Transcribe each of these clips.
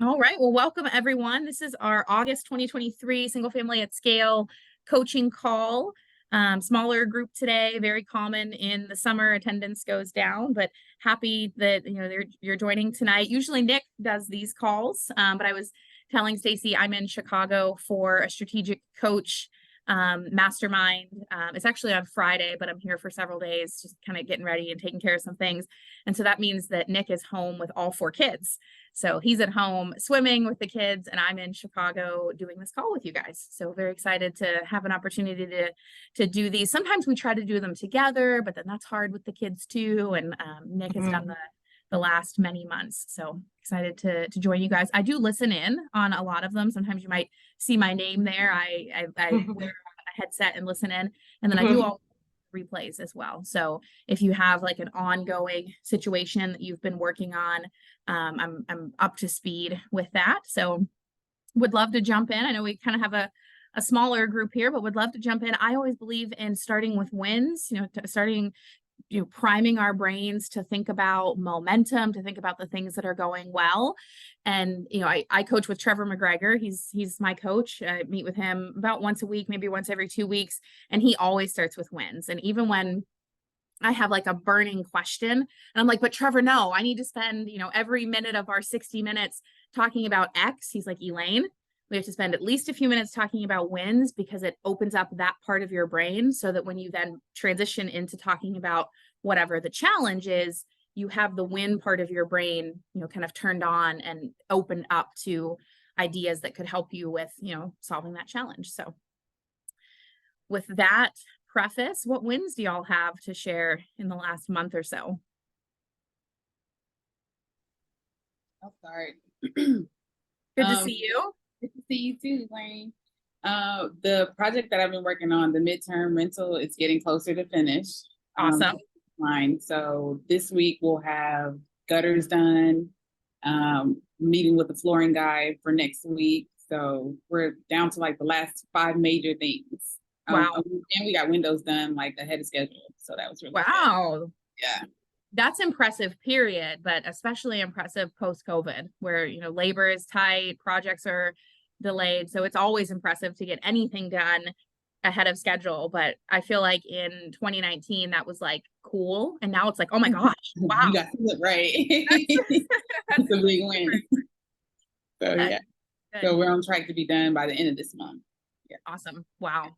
All right. Well, welcome everyone. This is our August 2023 Single Family at Scale coaching call. Smaller group today, very common in the summer. Attendance goes down, but happy that you're joining tonight. Usually Nick does these calls, but I was telling Stacy I'm in Chicago for a strategic coach mastermind. It's actually on Friday, but I'm here for several days, just kind of getting ready and taking care of some things. And so that means that Nick is home with all 4 kids. So he's at home swimming with the kids, and I'm in Chicago doing this call with you guys. So very excited to have an opportunity to do these. Sometimes we try to do them together, but then that's hard with the kids too. And Nick has done the last many months. So excited to join you guys. I do listen in on a lot of them. Sometimes you might see my name there. I wear a headset and listen in, and then I do all replays as well. So if you have like an ongoing situation that you've been working on, I'm up to speed with that. So would love to jump in. I know we kind of have a smaller group here, but would love to jump in. I always believe in starting with wins, priming our brains to think about momentum, to think about the things that are going well. And, I coach with Trevor McGregor. He's my coach. I meet with him about once a week, maybe once every 2 weeks. And he always starts with wins. And even when I have like a burning question and I'm like, but Trevor, no, I need to spend, every minute of our 60 minutes talking about X. He's like, Elaine, we have to spend at least a few minutes talking about wins, because it opens up that part of your brain so that when you then transition into talking about whatever the challenge is, you have the win part of your brain, kind of turned on and open up to ideas that could help you with, solving that challenge. So with that preface, what wins do y'all have to share in the last month or so? I'll start. Good to see you. Good to see you too, Elaine. The project that I've been working on, the midterm rental, is getting closer to finish. Awesome. So this week we'll have gutters done, meeting with the flooring guy for next week. So we're down to like the last 5 major things. Wow. And we got windows done like ahead of schedule. So that was really wow. Good. Yeah. That's impressive, period, but especially impressive post-COVID, where, labor is tight, projects are delayed. So it's always impressive to get anything done ahead of schedule. But I feel like in 2019, that was like cool. And now it's like, oh my gosh, wow. You got it right. That's a big win. So yeah. Good. So we're on track to be done by the end of this month. Yeah. Awesome. Wow.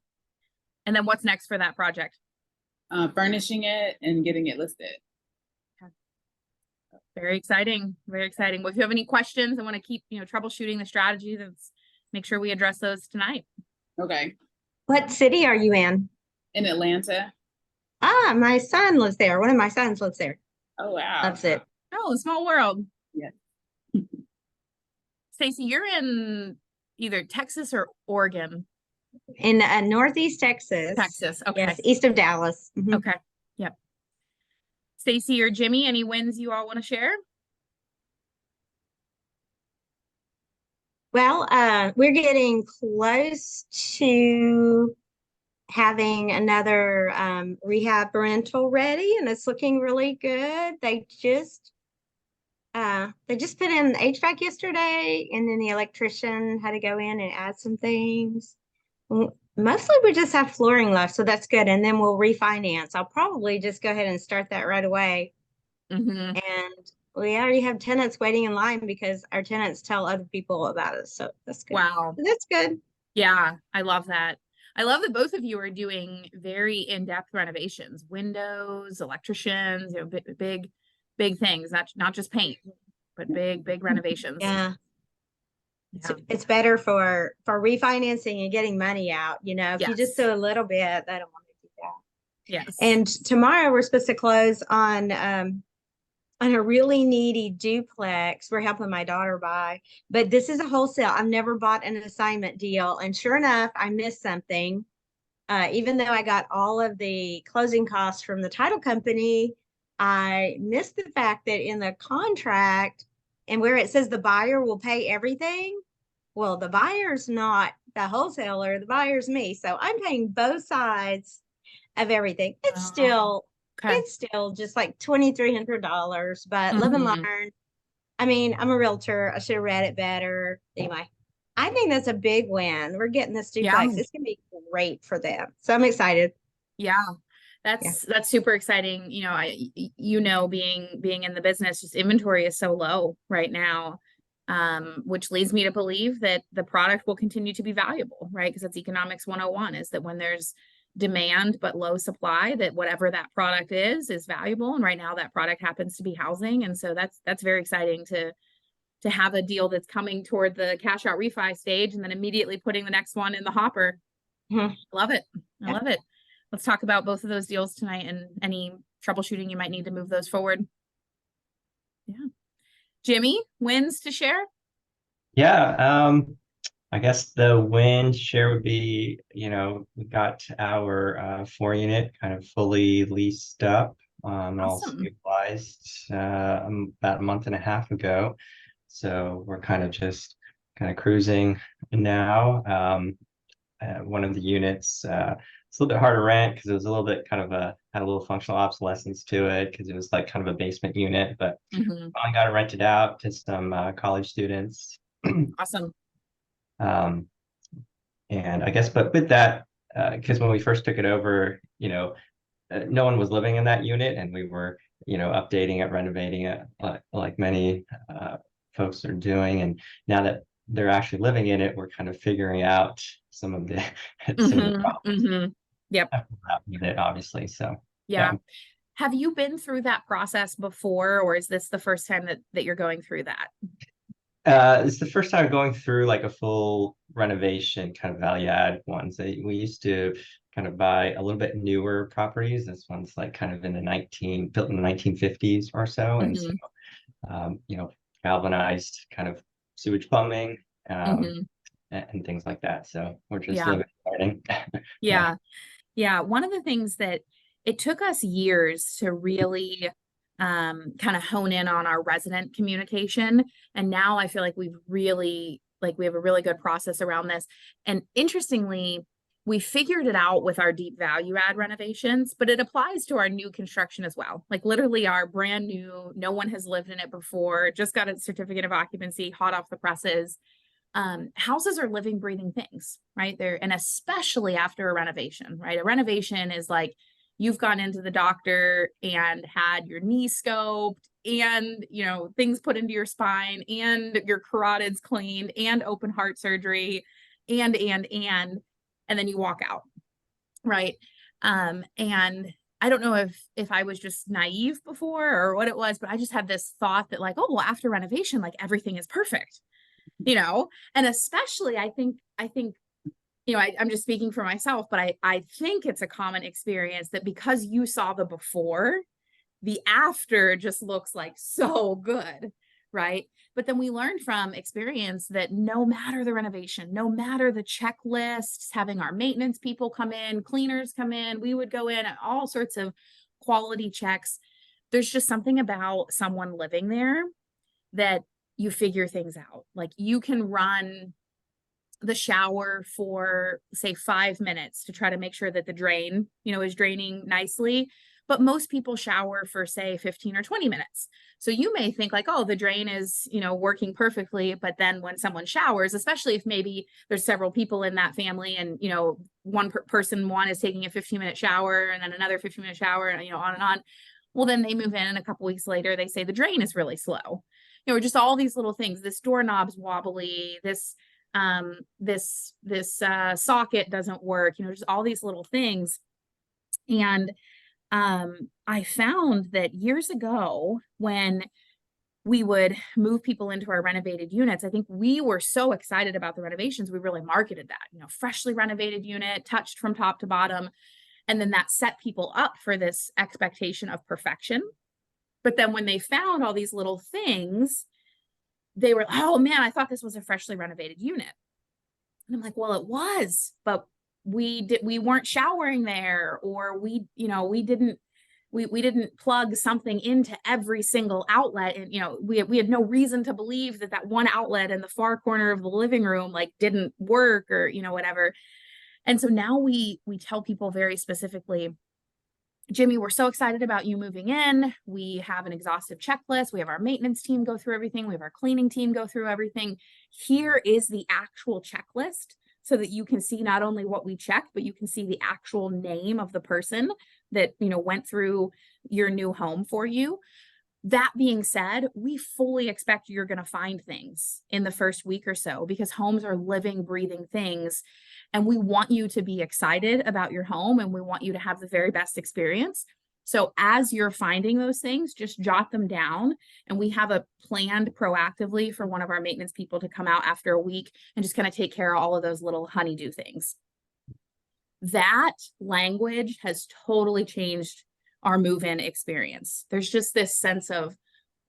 And then what's next for that project? Furnishing it and getting it listed. Okay. Very exciting. Very exciting. Well, if you have any questions, I want to keep, troubleshooting the strategy. Let's make sure we address those tonight. Okay. What city are you in? In Atlanta. Ah, my son lives there. One of my sons lives there. Oh, wow. Loves it. Oh, small world. Yeah. Stacey, you're in either Texas or Oregon. In Northeast Texas. Texas, okay. Yes, east of Dallas. Okay, yep. Stacey or Jimmy, any wins you all want to share? Well, we're getting close to having another rehab rental ready, and it's looking really good. They just put in HVAC yesterday, and then the electrician had to go in and add some things. Mostly we just have flooring left, so that's good. And then we'll refinance. I'll probably just go ahead and start that right away. And we already have tenants waiting in line because our tenants tell other people about it. So that's good. Wow. That's good. Yeah, I love that. I love that both of you are doing very in-depth renovations, windows, electricians, big things, not just paint, but big renovations. Yeah. It's better for refinancing and getting money out. If you just do a little bit, they don't want to do that. Yes. And tomorrow we're supposed to close on a really needy duplex. We're helping my daughter buy, but this is a wholesale. I've never bought an assignment deal, and sure enough, I missed something. Even though I got all of the closing costs from the title company, I missed the fact that in the contract, and where it says the buyer will pay everything, well, the buyer's not the wholesaler, the buyer's me. So I'm paying both sides of everything. It's still just like $2,300, but live and learn. I mean, I'm a realtor. I should have read it better. Anyway, I think that's a big win. We're getting this Yeah. duplex. It's gonna be great for them. So I'm excited. Yeah. Yeah. That's super exciting. Being in the business, just inventory is so low right now. Which leads me to believe that the product will continue to be valuable, right? Because that's economics 101, is that when there's demand but low supply, that whatever that product is valuable. And right now that product happens to be housing. And so that's very exciting to have a deal that's coming toward the cash out refi stage and then immediately putting the next one in the hopper. Mhm. Love it. I Yeah. love it. Let's talk about both of those deals tonight and any troubleshooting you might need to move those forward. Yeah. Jimmy, wins to share? Yeah, I guess the win share would be, we got our 4 unit kind of fully leased up, and all Awesome. stabilized about a month and a half ago. So we're kind of cruising now. One of the units, it's a little bit hard to rent because it was a little bit had a little functional obsolescence to it because it was like kind of a basement unit, but Mhm. finally got it rented out to some college students. Awesome. And I guess, but with that, because when we first took it over, no one was living in that unit, and we were, updating it, renovating it, like many folks are doing. And now that they're actually living in it, we're kind of figuring out some of the some of the problems Yep. with it, obviously. So Yeah. Have you been through that process before, or is this the first time that you're going through that? It's the first time going through like a full renovation kind of value add ones. We used to kind of buy a little bit newer properties. This one's like kind of built in the 1950s or so. And so, galvanized kind of sewage plumbing, and things like that. So we're just living and learning. Yeah. One of the things that it took us years to really kind of hone in on our resident communication. And now I feel like we have a really good process around this. And interestingly, we figured it out with our deep value add renovations, but it applies to our new construction as well. Like literally our brand new, no one has lived in it before, just got a certificate of occupancy, hot off the presses. Houses are living, breathing things, right? And especially after a renovation, right? A renovation is like you've gone into the doctor and had your knee scoped and, things put into your spine and your carotids cleaned and open heart surgery and then you walk out, right? And I don't know if I was just naive before or what it was, but I just had this thought that like, oh, well, after renovation, like everything is perfect. And especially I think, I'm just speaking for myself, but I think it's a common experience that because you saw the before, the after just looks like so good, right? But then we learned from experience that no matter the renovation, no matter the checklists, having our maintenance people come in, cleaners come in, we would go in at all sorts of quality checks. There's just something about someone living there that you figure things out. Like you can run the shower for say 5 minutes to try to make sure that the drain, is draining nicely. But most people shower for say 15 or 20 minutes. So you may think like, oh, the drain is, working perfectly. But then when someone showers, especially if maybe there's several people in that family and, one one is taking a 15-minute shower and then another 15-minute shower and, on and on. Well, then they move in and a couple weeks later, they say the drain is really slow. Just all these little things. This doorknob's wobbly, this socket doesn't work, just all these little things. And I found that years ago when we would move people into our renovated units, I think we were so excited about the renovations, we really marketed that, freshly renovated unit, touched from top to bottom. And then that set people up for this expectation of perfection. But then when they found all these little things, they were, oh man, I thought this was a freshly renovated unit. And I'm like, well, it was, but we weren't showering there, or we didn't plug something into every single outlet. And, we had no reason to believe that one outlet in the far corner of the living room, like didn't work or, whatever. And so now we tell people very specifically, Jimmy, we're so excited about you moving in. We have an exhaustive checklist. We have our maintenance team go through everything. We have our cleaning team go through everything. Here is the actual checklist so that you can see not only what we check, but you can see the actual name of the person that, went through your new home for you. That being said, we fully expect you're going to find things in the first week or so because homes are living, breathing things. And we want you to be excited about your home and we want you to have the very best experience. So as you're finding those things, just jot them down. And we have a planned proactively for one of our maintenance people to come out after a week and just kind of take care of all of those little honeydew things. That language has totally changed our move-in experience. There's just this sense of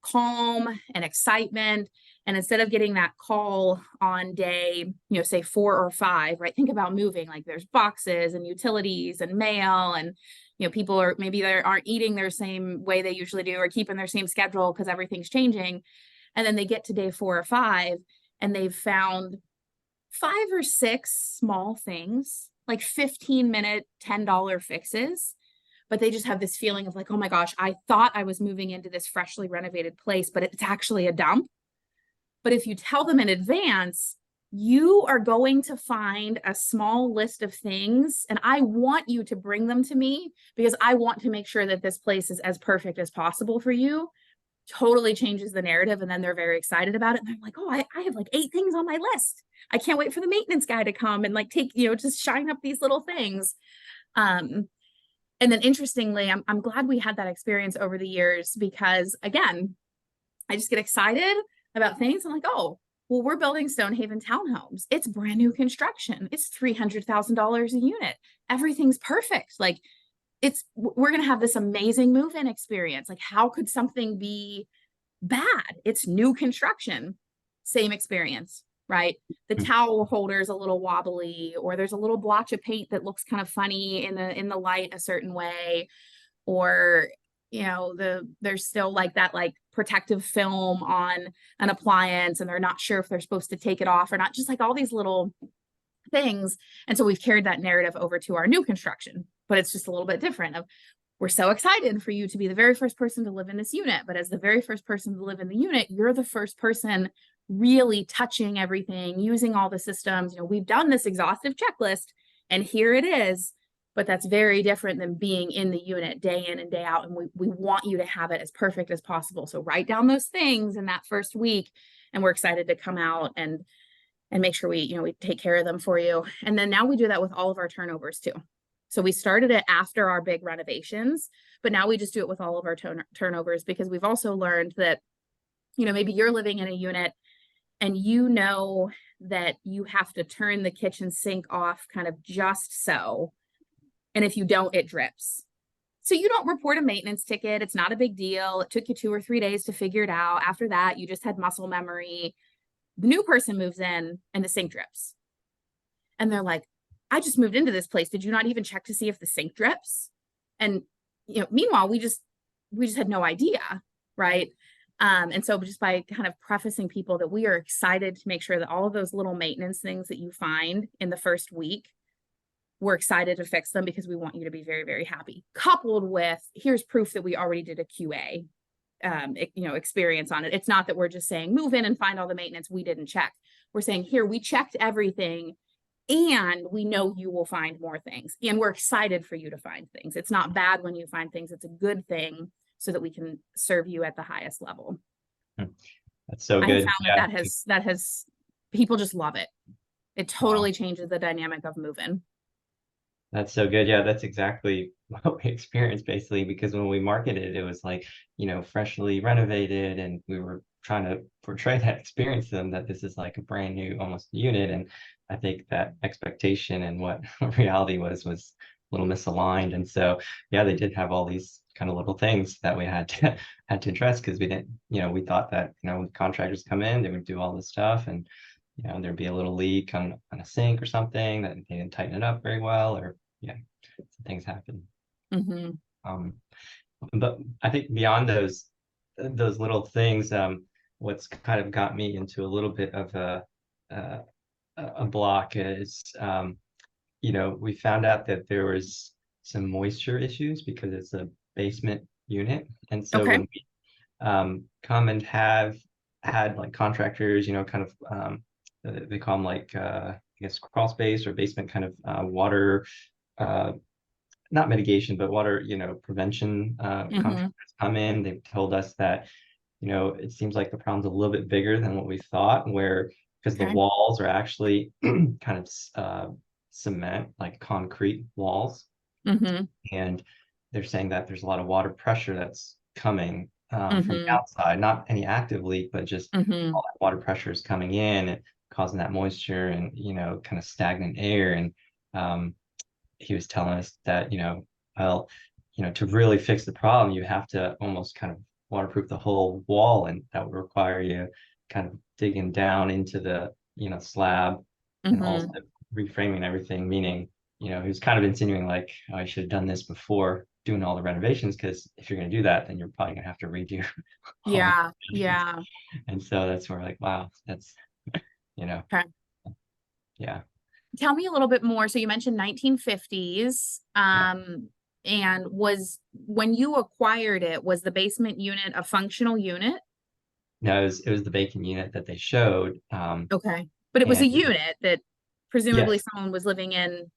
calm and excitement. And instead of getting that call on day, say 4 or 5, right? Think about moving, like there's boxes and utilities and mail and, people are maybe they aren't eating their same way they usually do or keeping their same schedule because everything's changing. And then they get to day 4 or 5 and they've found 5 or 6 small things, like 15-minute, $10 fixes. But they just have this feeling of like, oh my gosh, I thought I was moving into this freshly renovated place, but it's actually a dump. But if you tell them in advance, you are going to find a small list of things, and I want you to bring them to me because I want to make sure that this place is as perfect as possible for you. Totally changes the narrative, and then they're very excited about it. And they're like, oh, I have like 8 things on my list. I can't wait for the maintenance guy to come and like take, just shine up these little things. And then interestingly, I'm glad we had that experience over the years because again, I just get excited about things. I'm like, oh, well, we're building Stonehaven townhomes. It's brand new construction. It's $300,000 a unit. Everything's perfect. Like we're going to have this amazing move-in experience. Like how could something be bad? It's new construction, same experience. Right? The towel holder is a little wobbly, or there's a little blotch of paint that looks kind of funny in the light a certain way, or there's still like that like protective film on an appliance and they're not sure if they're supposed to take it off or not, just like all these little things. And so we've carried that narrative over to our new construction, but it's just a little bit different of we're so excited for you to be the very first person to live in this unit, but as the very first person to live in the unit, you're the first person really touching everything, using all the systems. We've done this exhaustive checklist and here it is, but that's very different than being in the unit day in and day out. And we want you to have it as perfect as possible. So write down those things in that first week and we're excited to come out and make sure we take care of them for you. And then now we do that with all of our turnovers too. So we started it after our big renovations, but now we just do it with all of our turnovers because we've also learned that, maybe you're living in a unit and that you have to turn the kitchen sink off kind of just so. And if you don't, it drips. So you don't report a maintenance ticket. It's not a big deal. It took you 2 or 3 days to figure it out. After that, you just had muscle memory. The new person moves in and the sink drips. And they're like, I just moved into this place. Did you not even check to see if the sink drips? And, meanwhile, we just had no idea. Right. And so just by kind of prefacing people that we are excited to make sure that all of those little maintenance things that you find in the first week, we're excited to fix them because we want you to be very, very happy. Coupled with, here's proof that we already did a QA, experience on it. It's not that we're just saying move in and find all the maintenance we didn't check. We're saying here, we checked everything and we know you will find more things. And we're excited for you to find things. It's not bad when you find things. It's a good thing so that we can serve you at the highest level. That's so good. I have found that has people just love it. It totally changes the dynamic of moving. That's so good. Yeah, that's exactly what we experienced basically, because when we marketed, it was like, freshly renovated, and we were trying to portray that experience to them that this is like a brand new almost unit. And I think that expectation and what reality was a little misaligned. And so, yeah, they did have all these kind of little things that we had to address because we didn't, we thought that, when contractors come in, they would do all this stuff and there'd be a little leak on a sink or something that they didn't tighten it up very well, or some things happen. But I think beyond those little things, what's kind of got me into a little bit of a block is, we found out that there was some moisture issues because it's a basement unit. And so Okay. when we come and have had like contractors, kind of they call them like I guess crawl space or basement kind of water not mitigation, but water, prevention contractors come in. They've told us that, it seems like the problem's a little bit bigger than what we thought, where because the Okay. walls are actually kind of cement, like concrete walls. And they're saying that there's a lot of water pressure that's coming from the outside, not any active leak, but just all that water pressure is coming in and causing that moisture and, kind of stagnant air. And he was telling us that, well, to really fix the problem, you have to almost kind of waterproof the whole wall, and that would require you kind of digging down into the, slab and also reframing everything, meaning, he was kind of insinuating like, oh, I should have done this before doing all the renovations, because if you're going to do that, then you're probably going to have to redo all the Yeah. renovations. Yeah. And so that's where we're like, wow, that's, Okay. yeah. Tell me a little bit more. So you mentioned 1950s. Yeah. And when you acquired it, was the basement unit a functional unit? No, it was the vacant unit that they showed. Okay. But it was a And unit that presumably yes, someone was living in,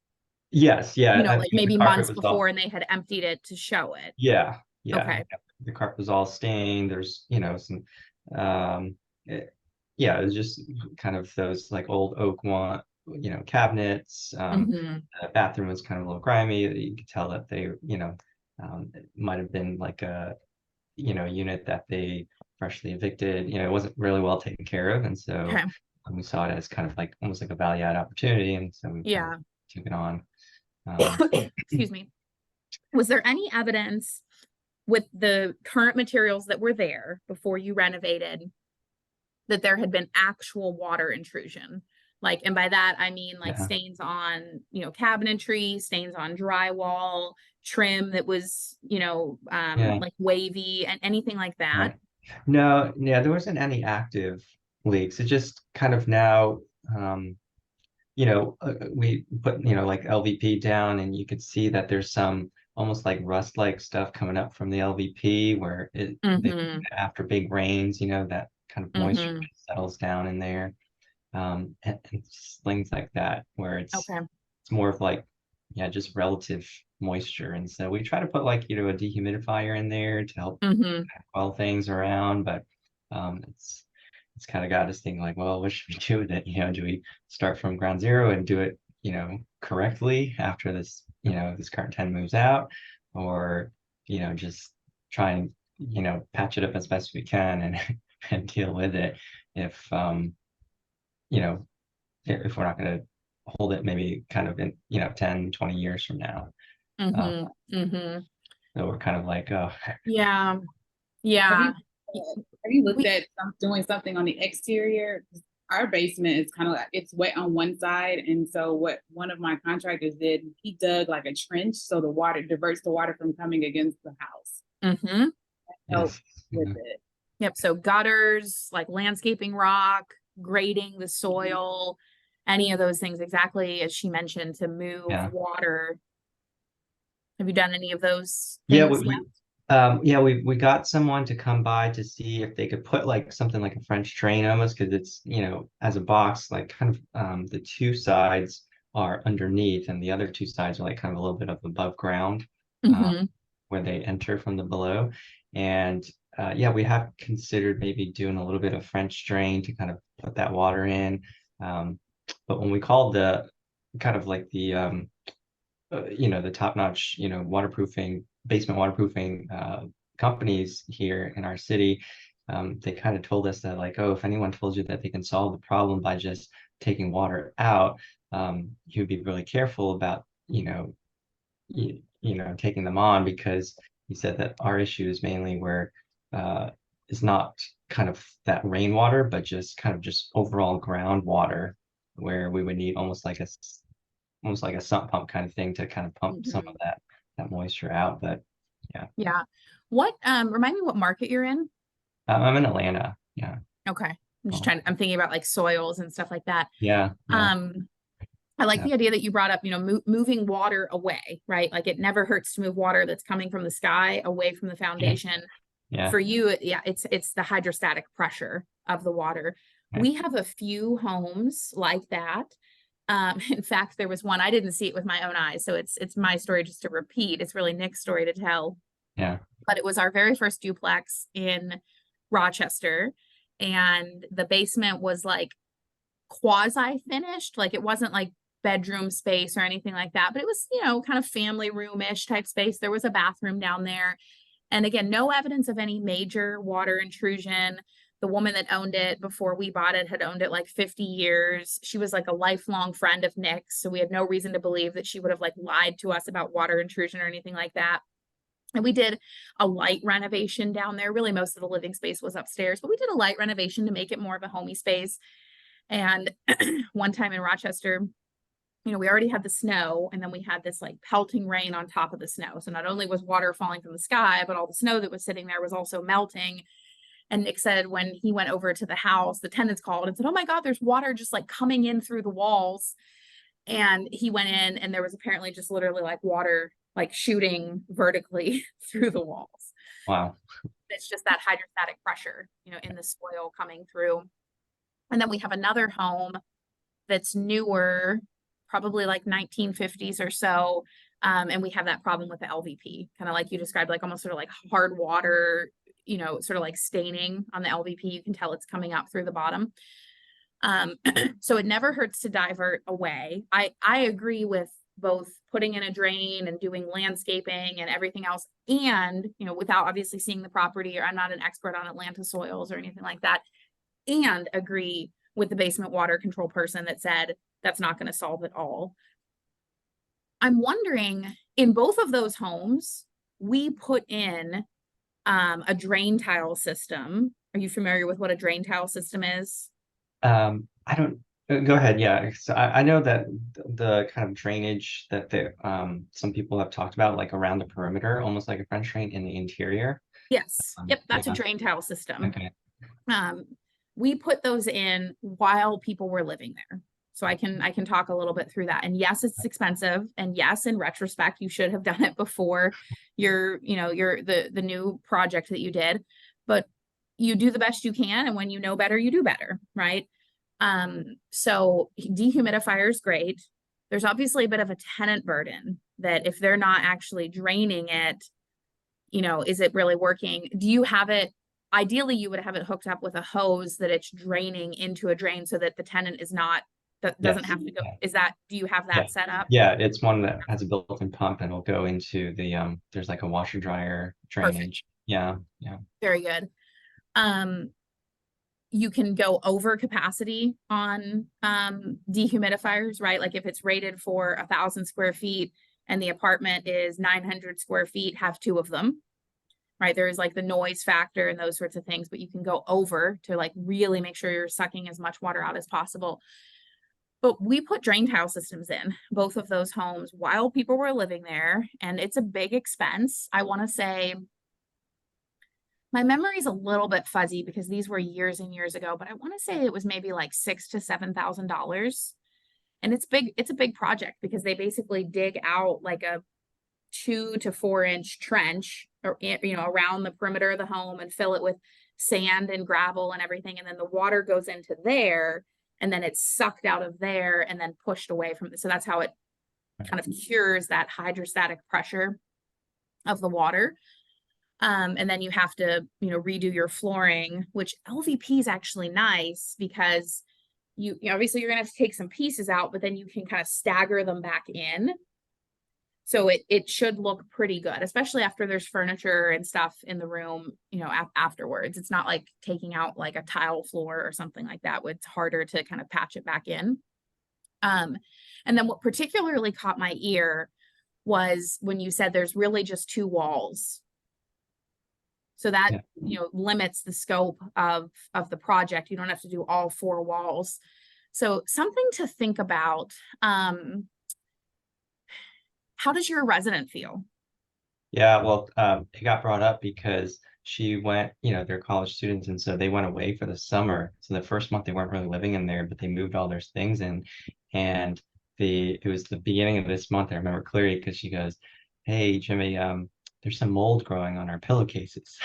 yes, yeah. I like mean, the maybe carpet months was before, all, and they had emptied it to show it. yeah, yeah. Okay. The carpet was all stained. There's, some, um, it, yeah, it was just kind of those like old oak one, cabinets. The bathroom was kind of a little grimy. You could tell that they, it might have been like a, unit that they freshly evicted. It wasn't really well taken care of, and so Okay. we saw it as kind of like almost like a value add opportunity, and so we kind Yeah. of took it on. Excuse me. Was there any evidence with the current materials that were there before you renovated that there had been actual water intrusion? Like, and by that, I mean like Yeah. stains on, cabinetry, stains on drywall, trim that was, Yeah. like wavy and anything like that. Right. No, yeah, there wasn't any active leaks. It just kind of now, we put, like LVP down, and you could see that there's some almost like rust-like stuff coming up from the LVP where after big rains, that kind of moisture settles down in there. And just things like that, where it's more of like, yeah, just relative moisture. And so we try to put like, a dehumidifier in there to help quell things around, but it's kind of got us thinking like, well, what should we do with it? Do we start from ground zero and do it, correctly after this, this current tenant moves out, or, just try and, patch it up as best we can and and deal with it if if we're not going to hold it maybe kind of in 10, 20 years from now. So we're kind of like, oh Yeah. Have you looked at doing something on the exterior? Our basement is kind of like, it's wet on one side, and so what one of my contractors did, he dug like a trench so the water diverts the water from coming against the house. Helps with it. Yep. So gutters, like landscaping rock, grading the soil, any of those things, exactly as she mentioned, to move water. Have you done any of those things yet? We got someone to come by to see if they could put like something like a French drain almost, because it's, as a box, like kind of the two sides are underneath and the other two sides are like kind of a little bit of above ground, where they enter from the below. And we have considered maybe doing a little bit of French drain to kind of put that water in. But when we called the kind of like the the top-notch, basement waterproofing companies here in our city, they kind of told us that like, oh, if anyone told you that they can solve the problem by just taking water out, you'd be really careful about, taking them on, because he said that our issue is mainly where it's not kind of that rainwater, but just kind of just overall groundwater, where we would need almost like a sump pump kind of thing to kind of pump some of that moisture out. But yeah. What remind me what market you're in? I'm in Atlanta. Yeah. Okay. I'm thinking about like soils and stuff like that. Yeah. I like Yeah. the idea that you brought up, moving water away, right? Like it never hurts to move water that's coming from the sky away from the foundation. Yeah. For you, yeah, it's the hydrostatic pressure of the water. Yeah. We have a few homes like that. In fact, there was one, I didn't see it with my own eyes, so it's my story just to repeat. It's really Nick's story to tell. Yeah. But it was our very first duplex in Rochester, and the basement was like quasi finished. Like it wasn't like bedroom space or anything like that, but it was, kind of family room-ish type space. There was a bathroom down there. And again, no evidence of any major water intrusion. The woman that owned it before we bought it had owned it like 50 years. She was like a lifelong friend of Nick's, so we had no reason to believe that she would have like lied to us about water intrusion or anything like that. And we did a light renovation down there. Really, most of the living space was upstairs, but we did a light renovation to make it more of a homey space. And one time in Rochester, we already had the snow, and then we had this like pelting rain on top of the snow. So not only was water falling from the sky, but all the snow that was sitting there was also melting. And Nick said when he went over to the house, the tenants called and said, "Oh my God, there's water just like coming in through the walls." And he went in, and there was apparently just literally like water like shooting vertically through the walls. Wow. It's just that hydrostatic pressure, in the soil coming through. And then we have another home that's newer, probably like 1950s or so. And we have that problem with the LVP, kind of like you described, like almost sort of like hard water, sort of like staining on the LVP. You can tell it's coming up through the bottom. So it never hurts to divert away. I agree with both putting in a drain and doing landscaping and everything else. And, without obviously seeing the property, or I'm not an expert on Atlanta soils or anything like that, and agree with the basement water control person that said that's not going to solve it all. I'm wondering, in both of those homes, we put in a drain tile system. Are you familiar with what a drain tile system is? I don't, go ahead. Yeah. So I know that the kind of drainage that some people have talked about, like around the perimeter, almost like a French drain in the interior. Yes. Yep. That's yeah. a drain tile system. Okay. We put those in while people were living there. So I can talk a little bit through that. And yes, it's expensive. And yes, in retrospect, you should have done it before the new project that you did, but you do the best you can. And when you know better, you do better. Right. So dehumidifier is great. There's obviously a bit of a tenant burden that if they're not actually draining it, is it really working? Do you have it? Ideally, you would have it hooked up with a hose that it's draining into a drain so that the tenant doesn't have to go. Do you have that set up? Yeah, it's one that has a built-in pump, and it'll go into the there's like a washer dryer drainage. Perfect. Yeah. Very good. You can go over capacity on dehumidifiers, right? Like if it's rated for 1,000 square feet and the apartment is 900 square feet, have 2 of them. Right, there is like the noise factor and those sorts of things, but you can go over to like really make sure you're sucking as much water out as possible. But we put drain tile systems in both of those homes while people were living there, and it's a big expense. I want to say my memory is a little bit fuzzy because these were years and years ago, but I want to say it was maybe like $6,000 to $7,000. And it's big. It's a big project because they basically dig out like a 2 to 4 inch trench or around the perimeter of the home and fill it with sand and gravel and everything, and then the water goes into there and then it's sucked out of there and then pushed away from it. So that's how it kind of cures that hydrostatic pressure of the water. And then you have to redo your flooring, which LVP is actually nice because you obviously you're gonna have to take some pieces out, but then you can kind of stagger them back in. So it should look pretty good, especially after there's furniture and stuff in the room, afterwards. It's not like taking out like a tile floor or something like that. It's harder to kind of patch it back in. And then what particularly caught my ear was when you said there's really just 2 walls. So that, limits the scope of the project. You don't have to do all 4 walls. So something to think about. How does your resident feel? Yeah, well, it got brought up because she went, they're college students, and so they went away for the summer. So the first month they weren't really living in there, but they moved all their things in, and it was the beginning of this month. I remember clearly because she goes, "Hey, Jimmy, there's some mold growing on our pillowcases."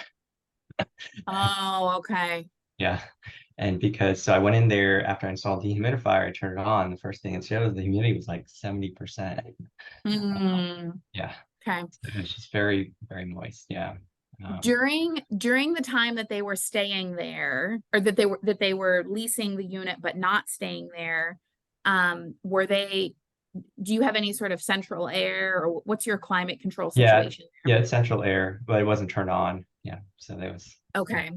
Oh, okay. Yeah. And because so I went in there after I installed the dehumidifier, I turned it on. The first thing it shows, the humidity was like 70%. Mm, Yeah. okay. So it was just very, very moist. Yeah. During the time that they were staying there, or that they were leasing the unit but not staying there, do you have any sort of central air, or what's your climate control Yeah. situation Yeah. there? It's central air, but it wasn't turned on. Yeah. So there was. Okay,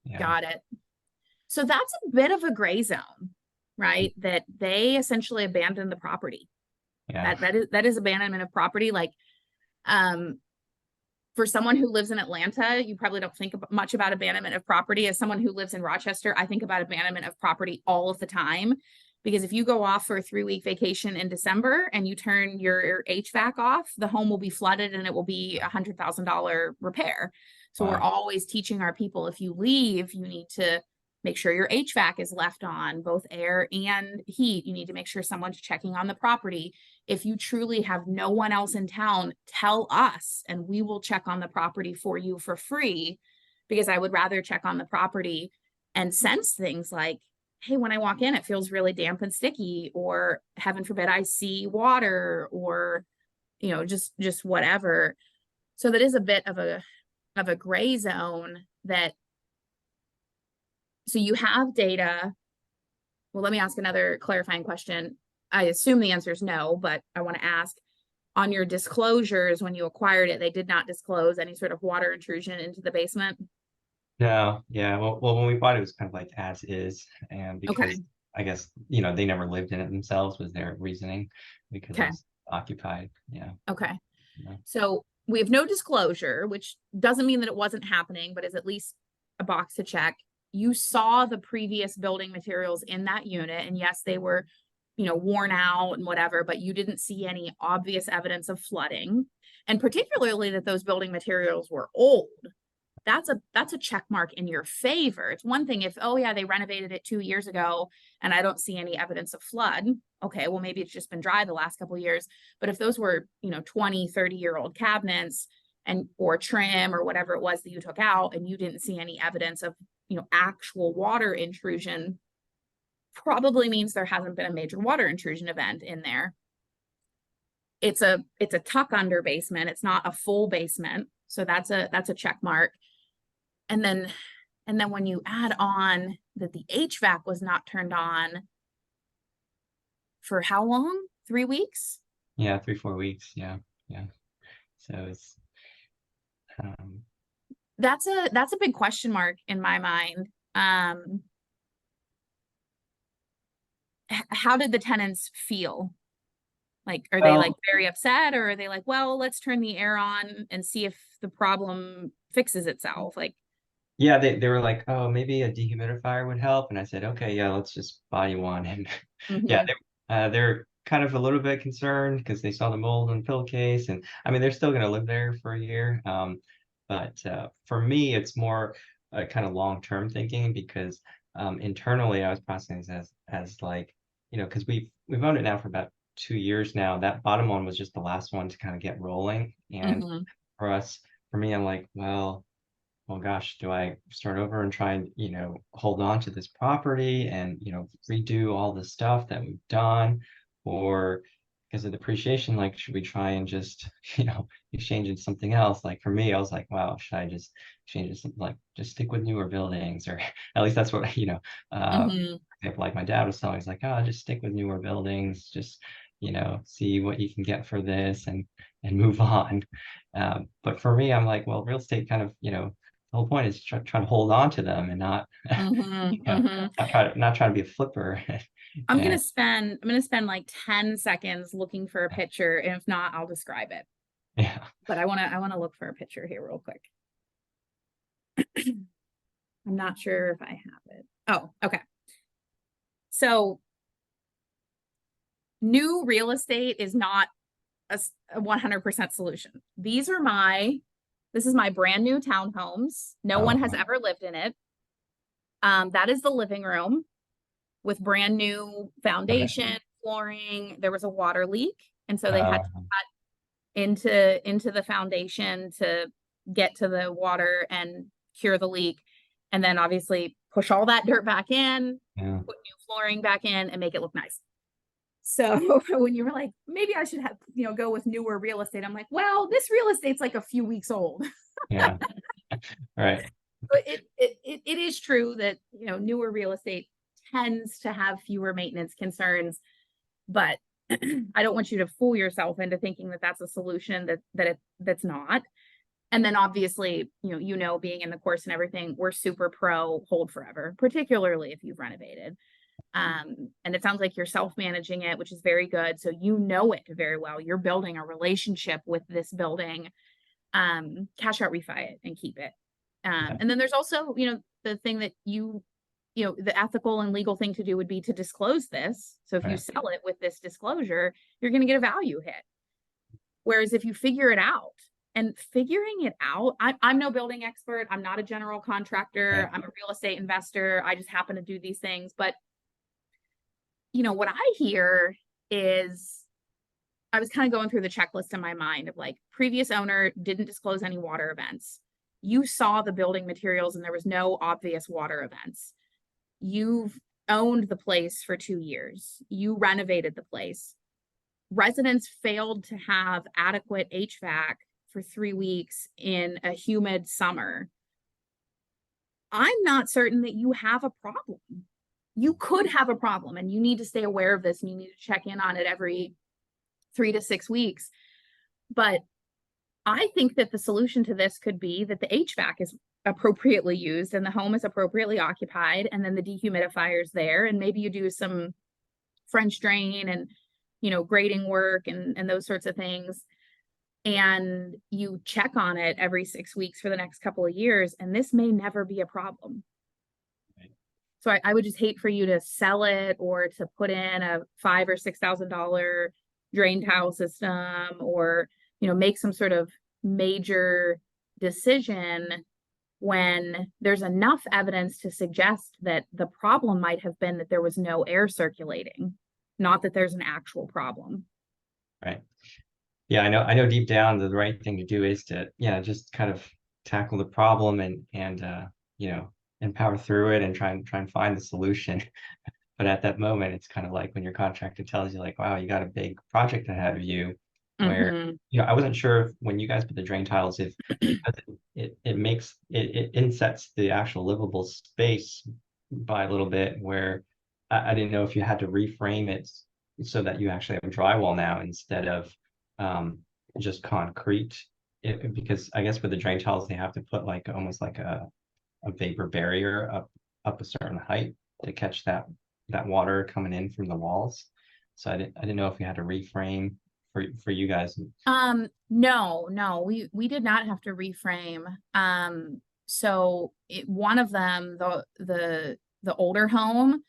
Yeah. got it. So that's a bit of a gray zone, right? That they essentially abandoned the property. Yeah. That is abandonment of property. Like, for someone who lives in Atlanta, you probably don't think much about abandonment of property. As someone who lives in Rochester, I think about abandonment of property all of the time. Because if you go off for a 3-week vacation in December and you turn your HVAC off, the home will be flooded and it will be $100,000 repair. So we're Wow. always teaching our people, if you leave, you need to make sure your HVAC is left on, both air and heat. You need to make sure someone's checking on the property. If you truly have no one else in town, tell us and we will check on the property for you for free, because I would rather check on the property and sense things like, hey, when I walk in, it feels really damp and sticky, or heaven forbid, I see water, or, just whatever. So that is a bit of a gray zone that, so you have data. Well, let me ask another clarifying question. I assume the answer is no, but I want to ask, on your disclosures, when you acquired it, they did not disclose any sort of water intrusion into the basement? No. Yeah. Well, when we bought it, it was kind of like as is. And Okay. because I guess, they never lived in it themselves was their reasoning because it Okay. was occupied. Yeah. Okay. Yeah. So we have no disclosure, which doesn't mean that it wasn't happening, but is at least a box to check. You saw the previous building materials in that unit, and yes, they were, worn out and whatever, but you didn't see any obvious evidence of flooding, and particularly that those building materials were old. That's a check mark in your favor. It's one thing if, oh yeah, they renovated it 2 years ago and I don't see any evidence of flood. Okay, well, maybe it's just been dry the last couple of years. But if those were, 20, 30-year-old cabinets or trim or whatever it was that you took out, and you didn't see any evidence of, actual water intrusion, probably means there hasn't been a major water intrusion event in there. It's a tuck under basement. It's not a full basement. So that's a check mark. And then when you add on that the HVAC was not turned on for how long? 3 weeks? Yeah. 3-4 weeks. Yeah. Yeah. So it's, That's a big question mark in my mind. How did the tenants feel? Like, are they like very upset, or are they like, well, let's turn the air on and see if the problem fixes itself? Like, yeah, they were like, oh, maybe a dehumidifier would help. And I said, okay, yeah, let's just buy you one. And yeah, they're kind of a little bit concerned because they saw the mold in the pillowcase. And I mean, they're still going to live there for a year. But for me, it's more kind of long-term thinking because internally I was processing this as like, because we've owned it now for about 2 years now. That bottom one was just the last one to kind of get rolling. And for me, I'm like, well, gosh, do I start over and try and, hold on to this property and, redo all the stuff that we've done? Or because of depreciation, like, should we try and just, exchange it to something else? Like for me, I was like, wow, should I just change it to something like just stick with newer buildings? Or at least that's what, for example, like my dad was telling me, he's like, oh, just stick with newer buildings, just, see what you can get for this and move on. But for me, I'm like, well, real estate kind of, the whole point is trying to hold on to them and not, not try to be a flipper. I'm gonna spend like 10 seconds looking for a picture, and if not, I'll describe it. Yeah. But I wanna look for a picture here real quick. I'm not sure if I have it. Oh, okay. So new real estate is not a 100% solution. This is my brand new townhomes. No one has ever lived in it. That is the living room with brand new foundation, flooring, there was a water leak. And so they had to cut into the foundation to get to the water and cure the leak. And then obviously push all that dirt back in, put new flooring back in and make it look nice. So when you were like, maybe I should have, go with newer real estate. I'm like, well, this real estate's like a few weeks old. Yeah. Right. But it is true that, newer real estate tends to have fewer maintenance concerns, but I don't want you to fool yourself into thinking that that's a solution that's not. And then obviously, being in the course and everything, we're super pro hold forever, particularly if you've renovated. And it sounds like you're self-managing it, which is very good. So you know it very well. You're building a relationship with this building. Cash out refi it and keep it. And then there's also, the thing that the ethical and legal thing to do would be to disclose this. So if you sell it with this disclosure, you're going to get a value hit. Whereas if you figure it out, and figuring it out, I'm no building expert. I'm not a general contractor. I'm a real estate investor. I just happen to do these things. But, what I hear is, I was kind of going through the checklist in my mind of like, previous owner didn't disclose any water events. You saw the building materials and there was no obvious water events. You've owned the place for 2 years. You renovated the place. Residents failed to have adequate HVAC for 3 weeks in a humid summer. I'm not certain that you have a problem. You could have a problem and you need to stay aware of this and you need to check in on it every 3 to 6 weeks. But I think that the solution to this could be that the HVAC is appropriately used and the home is appropriately occupied, and then the dehumidifier is there, and maybe you do some French drain and grading work and those sorts of things, and you check on it every 6 weeks for the next couple of years, and this may never be a problem. So I would just hate for you to sell it or to put in a $5,000 or $6,000 drain tile system, or make some sort of major decision when there's enough evidence to suggest that the problem might have been that there was no air circulating, not that there's an actual problem. Right. Yeah, I know deep down the right thing to do is to, just kind of tackle the problem and power through it and try and find the solution. But at that moment, it's kind of like when your contractor tells you like, wow, you got a big project ahead of you, where, I wasn't sure if when you guys put the drain tiles, if it insets the actual livable space by a little bit, where I didn't know if you had to reframe it so that you actually have drywall now instead of just concrete. Because I guess with the drain tiles, they have to put like almost like a vapor barrier up a certain height to catch that water coming in from the walls. So I didn't know if you had to reframe for you guys. No, we did not have to reframe. So one of them, the older home,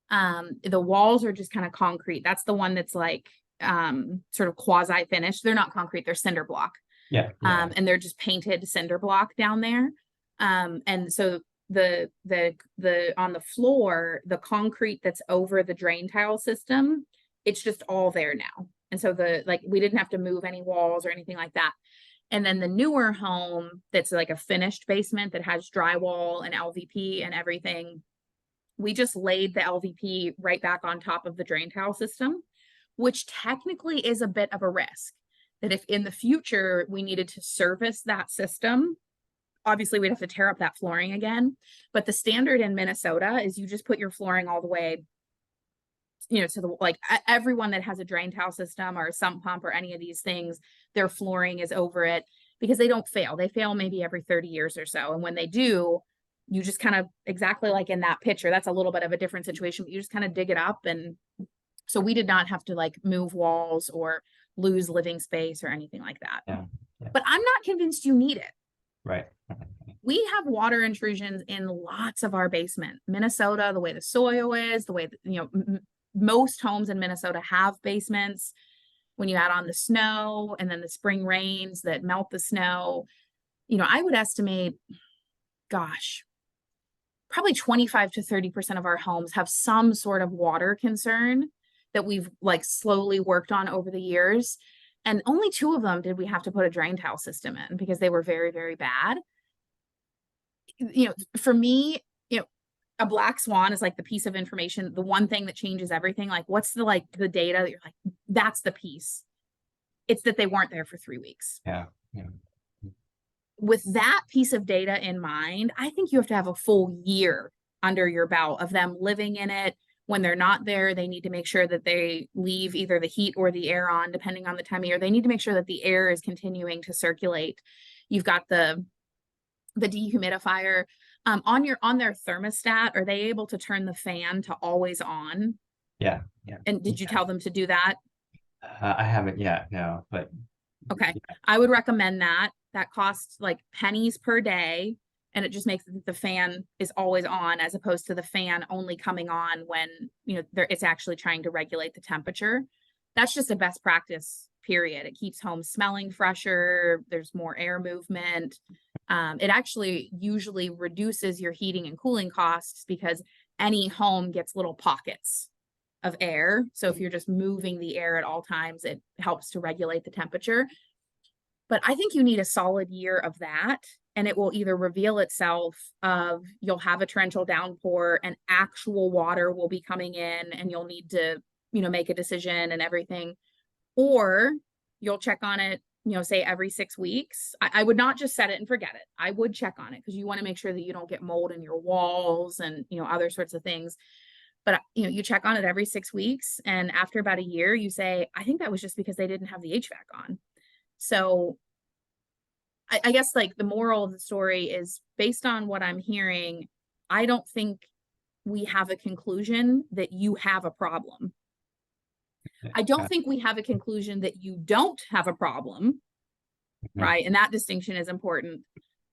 the walls are just kind of concrete. That's the one that's like sort of quasi finished. They're not concrete, they're cinder block. Yeah. And they're just painted cinder block down there. And so the on the floor, the concrete that's over the drain tile system, it's just all there now. And so we didn't have to move any walls or anything like that. And then the newer home that's like a finished basement that has drywall and LVP and everything, we just laid the LVP right back on top of the drain tile system, which technically is a bit of a risk. That if in the future we needed to service that system, obviously we'd have to tear up that flooring again. But the standard in Minnesota is you just put your flooring all the way, to the, like everyone that has a drain tile system or a sump pump or any of these things, their flooring is over it, because they don't fail. They fail maybe every 30 years or so. And when they do, you just kind of, exactly like in that picture, that's a little bit of a different situation, but you just kind of dig it up. And so we did not have to like move walls or lose living space or anything like that. Yeah. But I'm not convinced you need it. Right. We have water intrusions in lots of our basement. Minnesota, the way the soil is, the way that, most homes in Minnesota have basements. When you add on the snow and then the spring rains that melt the snow, I would estimate, probably 25 to 30% of our homes have some sort of water concern. that we've like slowly worked on over the years. And only 2 of them did we have to put a drain tile system in because they were very, very bad. You know, for me, you know, a black swan is like the piece of information, the one thing that changes everything. Like, what's the data that you're like, that's the piece. It's that they weren't there for 3 weeks. Yeah. Yeah. With that piece of data in mind, I think you have to have a full year under your belt of them living in it. When they're not there, they need to make sure that they leave either the heat or the air on, depending on the time of year. They need to make sure that the air is continuing to circulate. You've got the dehumidifier on their thermostat. Are they able to turn the fan to always on? Yeah. Yeah. And did you tell them to do that? I haven't yet, no, but Okay. yeah. I would recommend that. That costs like pennies per day. And it just makes it that the fan is always on, as opposed to the fan only coming on when, you know, it's actually trying to regulate the temperature. That's just a best practice, period. It keeps homes smelling fresher. There's more air movement. It actually usually reduces your heating and cooling costs because any home gets little pockets of air. So if you're just moving the air at all times, it helps to regulate the temperature. But I think you need a solid year of that. And it will either reveal itself of you'll have a torrential downpour and actual water will be coming in and you'll need to, you know, make a decision and everything. Or you'll check on it, you know, say every 6 weeks. I would not just set it and forget it. I would check on it because you want to make sure that you don't get mold in your walls and, you know, other sorts of things. But, you know, you check on it every 6 weeks. And after about a year, you say, I think that was just because they didn't have the HVAC on. So I guess like the moral of the story is, based on what I'm hearing, I don't think we have a conclusion that you have a problem. I don't think we have a conclusion that you don't have a problem, right? And that distinction is important.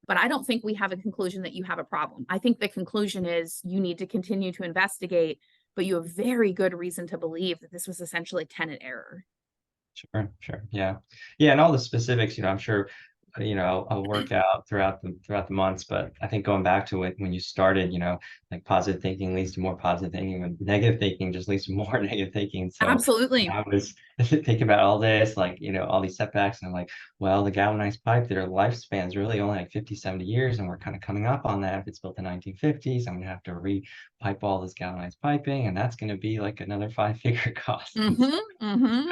But I don't think we have a conclusion that you have a problem. I think the conclusion is you need to continue to investigate, but you have very good reason to believe that this was essentially tenant error. Sure. Yeah. And all the specifics, you know, I'm sure, you know, I'll work out throughout the months, but I think going back to it when you started, you know, like positive thinking leads to more positive thinking, and negative thinking just leads to more negative thinking. So Absolutely. I was thinking about all this, like, you know, all these setbacks, and I'm like, well, the galvanized pipe, their lifespan is really only like 50, 70 years, and we're kind of coming up on that. If it's built in 1950s, I'm gonna have to re-pipe all this galvanized piping, and that's gonna be like another 5-figure cost. Kind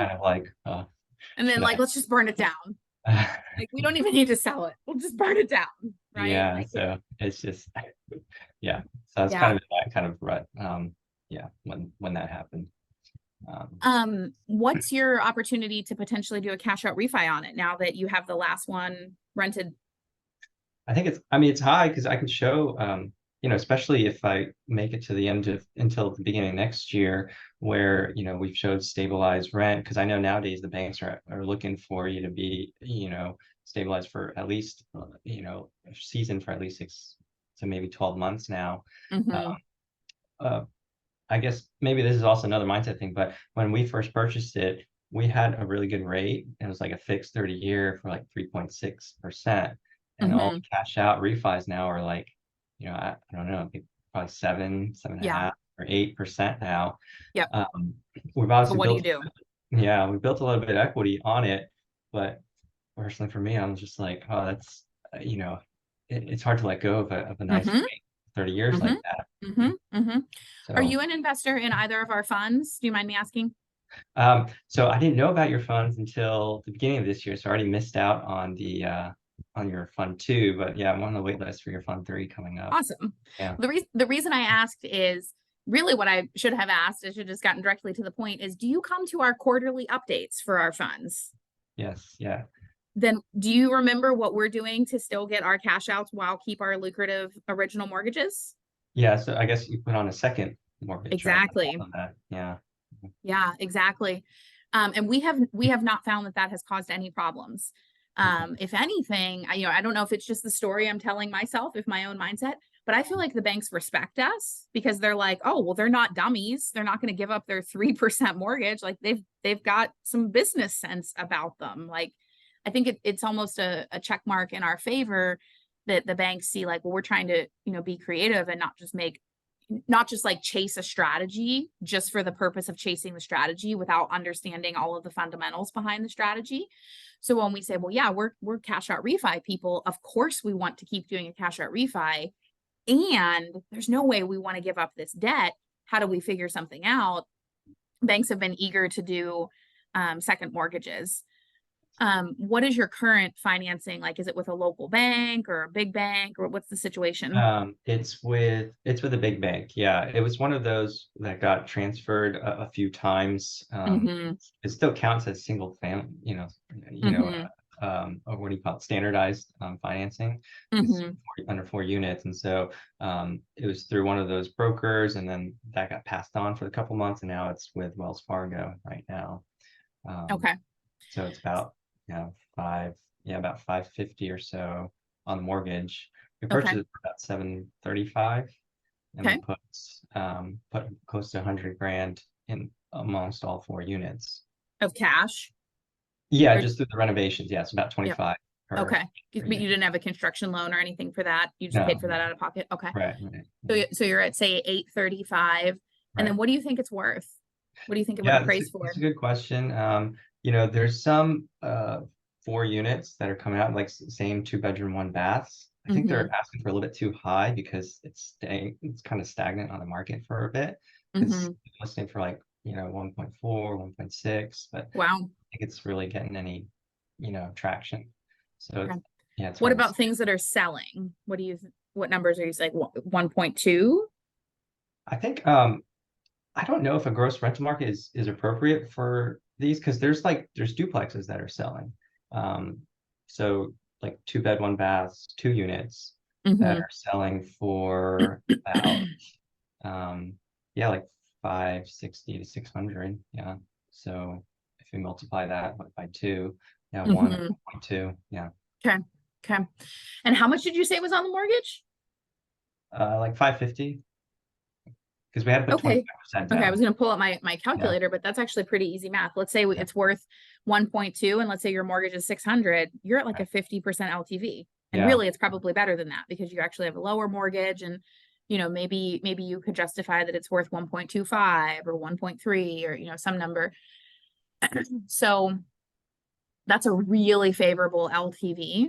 of like, and then like, let's just burn it down. Like, we don't even need to sell it. We'll just burn it down. Right. Yeah. Like, so it's just, yeah. So it's kind of that kind of rut. Yeah. When that happened. What's your opportunity to potentially do a cash out refi on it now that you have the last one rented? I think it's high because I can show, you know, especially if I make it to the end of until the beginning of next year, where, you know, we've showed stabilized rent, because I know nowadays the banks are looking for you to be, you know, stabilized for at least, you know, a season for at least 6 to maybe 12 months now. I guess maybe this is also another mindset thing, but when we first purchased it, we had a really good rate. It was like a fixed 30-year for like 3.6%. And all the cash out refis now are like, you know, I don't know, probably 7.5 or 8% now. Yep. We've obviously so what built, do you do? Yeah, we built a little bit of equity on it, but personally for me, I'm just like, oh, that's, you know, it's hard to let go of a nice rate, 30 years like that. So, are you an investor in either of our funds? Do you mind me asking? So I didn't know about your funds until the beginning of this year, so I already missed out on the on your fund 2, but yeah, I'm on the wait list for your fund 3 coming up. Awesome. Yeah. The reason I asked is really what I should have asked. I should have just gotten directly to the point is, do you come to our quarterly updates for our funds? Yes. Yeah. Then do you remember what we're doing to still get our cash outs while keep our lucrative original mortgages? Yeah. So I guess you put on a second mortgage. Exactly. On that. Yeah. Yeah, exactly. And we have not found that has caused any problems. If anything, I don't know if it's just the story I'm telling myself, if my own mindset, but I feel like the banks respect us because they're like, oh, well, they're not dummies. They're not going to give up their 3% mortgage. Like they've got some business sense about them. Like, I think it's almost a check mark in our favor that the banks see like, well, we're trying to, be creative and not just make, not just like chase a strategy just for the purpose of chasing the strategy without understanding all of the fundamentals behind the strategy. So when we say, well, yeah, we're cash out refi people, of course we want to keep doing a cash out refi, and there's no way we want to give up this debt. How do we figure something out? Banks have been eager to do second mortgages. What is your current financing like? Is it with a local bank or a big bank, or what's the situation? It's with a big bank. Yeah, it was one of those that got transferred a few times. It still counts as single family, or what do you call it, standardized financing. It's under 4 units, and so it was through one of those brokers, and then that got passed on for a couple months, and now it's with Wells Fargo right now. Okay. So it's about about 550 or so on the mortgage. We purchased it for about 735, and we put close to 100 grand in amongst all 4 units Of cash? Yeah, just through the renovations. Yeah, it's about 25. Okay, but you didn't have a construction loan or anything for that? You just paid for that out of pocket? Okay. Right. So you're at, say, 835, and then what do you think it's worth? What do you think it would appraise for? That's a good question. There's some 4 units that are coming out, like same 2-bedroom, 1 baths. I think they're asking for a little bit too high because it's kind of stagnant on the market for a bit. It's listing for like 1.4, 1.6, but wow, I think it's really getting any traction. So yeah. What about things that are selling? What numbers are you saying? 1.2? I think I don't know if a gross rental market is appropriate for these, because there's duplexes that are selling. So like 2-bed, 1 baths, 2 units that are selling for about like 560 to 600. Yeah. So if we multiply that by 2, 1.2. Yeah. Okay. And how much did you say was on the mortgage? Like 550. Because we had to put 25% down. Okay, I was going to pull up my calculator, but that's actually pretty easy math. Let's say it's worth 1.2, and let's say your mortgage is 600. You're at like a 50% LTV, and really it's probably better than that because you actually have a lower mortgage, and maybe you could justify that it's worth 1.25 or 1.3 or some number. So that's a really favorable LTV.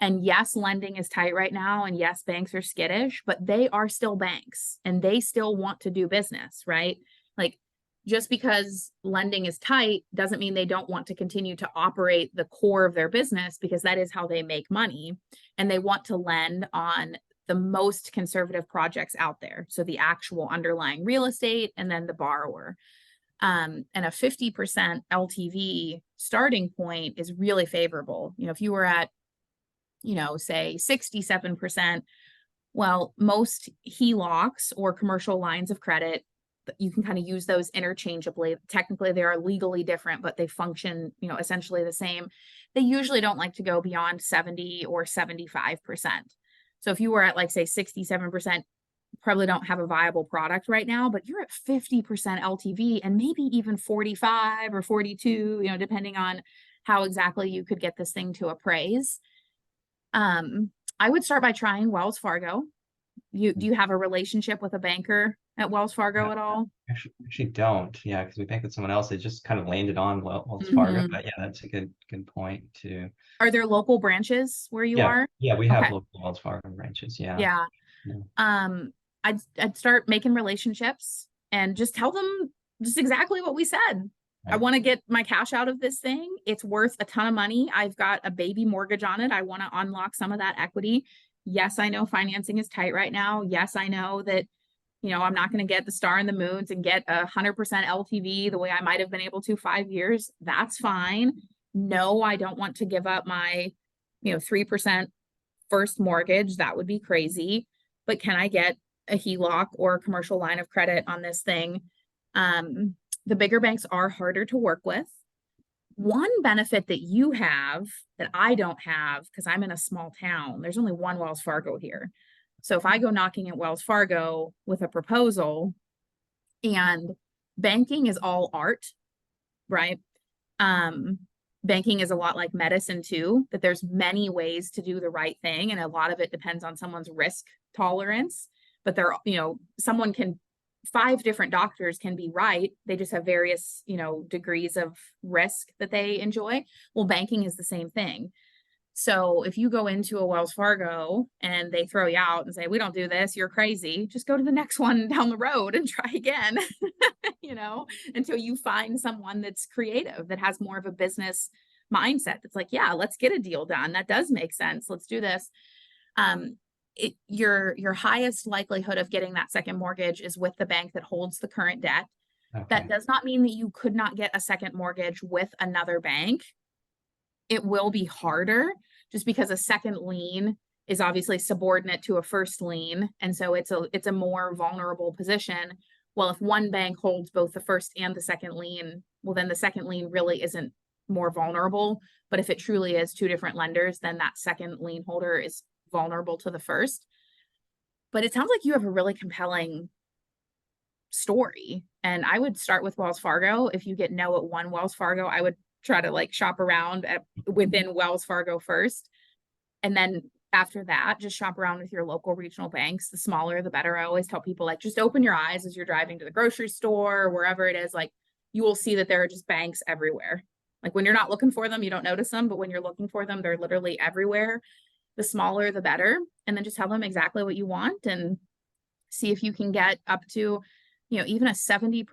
And yes, lending is tight right now. And yes, banks are skittish, but they are still banks and they still want to do business, right? Like, just because lending is tight doesn't mean they don't want to continue to operate the core of their business, because that is how they make money. And they want to lend on the most conservative projects out there. So the actual underlying real estate and then the borrower. And a 50% LTV starting point is really favorable. If you were at say 67%, well, most HELOCs or commercial lines of credit, you can kind of use those interchangeably. Technically, they are legally different, but they function, essentially the same. They usually don't like to go beyond 70 or 75%. So if you were at like, say, 67%, probably don't have a viable product right now, but you're at 50% LTV and maybe even 45 or 42, depending on how exactly you could get this thing to appraise. I would start by trying Wells Fargo. Do you have a relationship with a banker at Wells Fargo at all? Actually don't. Yeah, because we bank with someone else. They just kind of landed on Wells Fargo. But yeah, that's a good point too. Are there local branches where you are? Yeah, we have local Wells Fargo branches. Yeah. I'd start making relationships and just tell them just exactly what we said. I want to get my cash out of this thing. It's worth a ton of money. I've got a baby mortgage on it. I want to unlock some of that equity. Yes, I know financing is tight right now. Yes, I know that, I'm not going to get the star in the moons and get 100% LTV the way I might have been able to 5 years. That's fine. No, I don't want to give up my, 3% first mortgage. That would be crazy. But can I get a HELOC or a commercial line of credit on this thing? The bigger banks are harder to work with. One benefit that you have that I don't have, because I'm in a small town, there's only one Wells Fargo here. So if I go knocking at Wells Fargo with a proposal, and banking is all art, right? Banking is a lot like medicine too, that there's many ways to do the right thing. And a lot of it depends on someone's risk tolerance. but they're, someone can, 5 different doctors can be right. They just have various, degrees of risk that they enjoy. Well, banking is the same thing. So if you go into a Wells Fargo and they throw you out and say, we don't do this, you're crazy, just go to the next one down the road and try again, until you find someone that's creative, that has more of a business mindset. That's like, yeah, let's get a deal done. That does make sense. Let's do this. Your highest likelihood of getting that second mortgage is with the bank that holds the current debt. Okay. That does not mean that you could not get a second mortgage with another bank. It will be harder just because a second lien is obviously subordinate to a first lien. And so it's a more vulnerable position. Well, if one bank holds both the first and the second lien, well, then the second lien really isn't more vulnerable. But if it truly is 2 different lenders, then that second lien holder is vulnerable to the first. But it sounds like you have a really compelling story. And I would start with Wells Fargo. If you get no at one Wells Fargo, I would try to shop around within Wells Fargo first. And then after that, just shop around with your local regional banks. The smaller, the better. I always tell people, just open your eyes as you're driving to the grocery store, or wherever it is. You will see that there are just banks everywhere. When you're not looking for them, you don't notice them, but when you're looking for them, they're literally everywhere. The smaller, the better. And then just tell them exactly what you want and see if you can get up to, even a 70%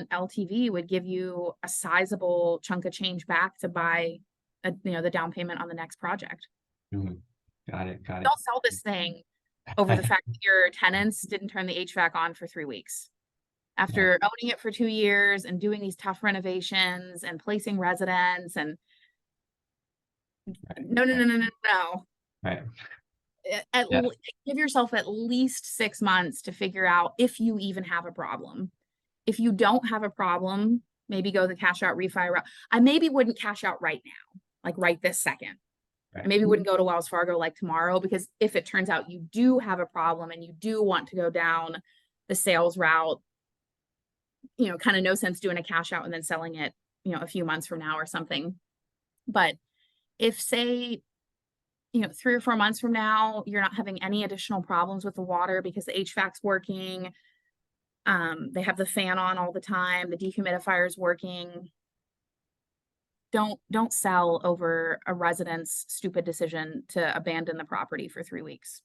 LTV would give you a sizable chunk of change back to buy the down payment on the next project. Mm-hmm. Got it. Don't sell this thing over the fact that your tenants didn't turn the HVAC on for 3 weeks. After owning it for 2 years and doing these tough renovations and placing residents and no. Right. Give yourself at least 6 months to figure out if you even have a problem. If you don't have a problem, maybe go the cash out refi route. I maybe wouldn't cash out right now, right this second. Right. I maybe wouldn't go to Wells Fargo tomorrow, because if it turns out you do have a problem and you do want to go down the sales route, kind of no sense doing a cash out and then selling it, a few months from now or something. But if, say, 3 or 4 months from now, you're not having any additional problems with the water because the HVAC's working, they have the fan on all the time, the dehumidifier is working, don't sell over a resident's stupid decision to abandon the property for 3 weeks.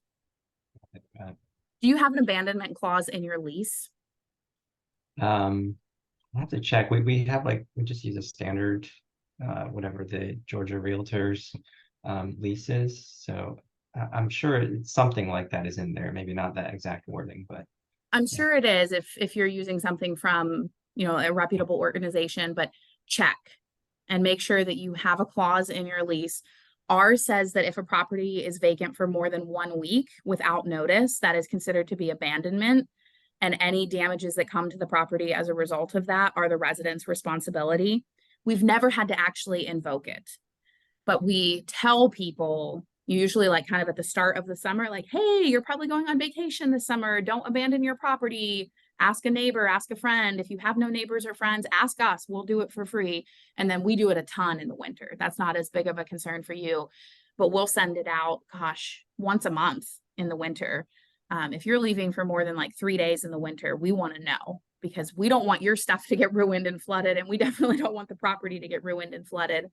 Do you have an abandonment clause in your lease? I have to check. We have we just use a standard, whatever the Georgia Realtors leases. So I'm sure something like that is in there. Maybe not that exact wording, but I'm sure it is if you're using something from, a reputable organization, but check and make sure that you have a clause in your lease. Ours says that if a property is vacant for more than 1 week without notice, that is considered to be abandonment. And any damages that come to the property as a result of that are the resident's responsibility. We've never had to actually invoke it, but we tell people usually kind of at the start of the summer, hey, you're probably going on vacation this summer. Don't abandon your property. Ask a neighbor, ask a friend. If you have no neighbors or friends, ask us. We'll do it for free. And then we do it a ton in the winter. That's not as big of a concern for you, but we'll send it out, once a month in the winter. If you're leaving for more than 3 days in the winter, we want to know, because we don't want your stuff to get ruined and flooded. And we definitely don't want the property to get ruined and flooded.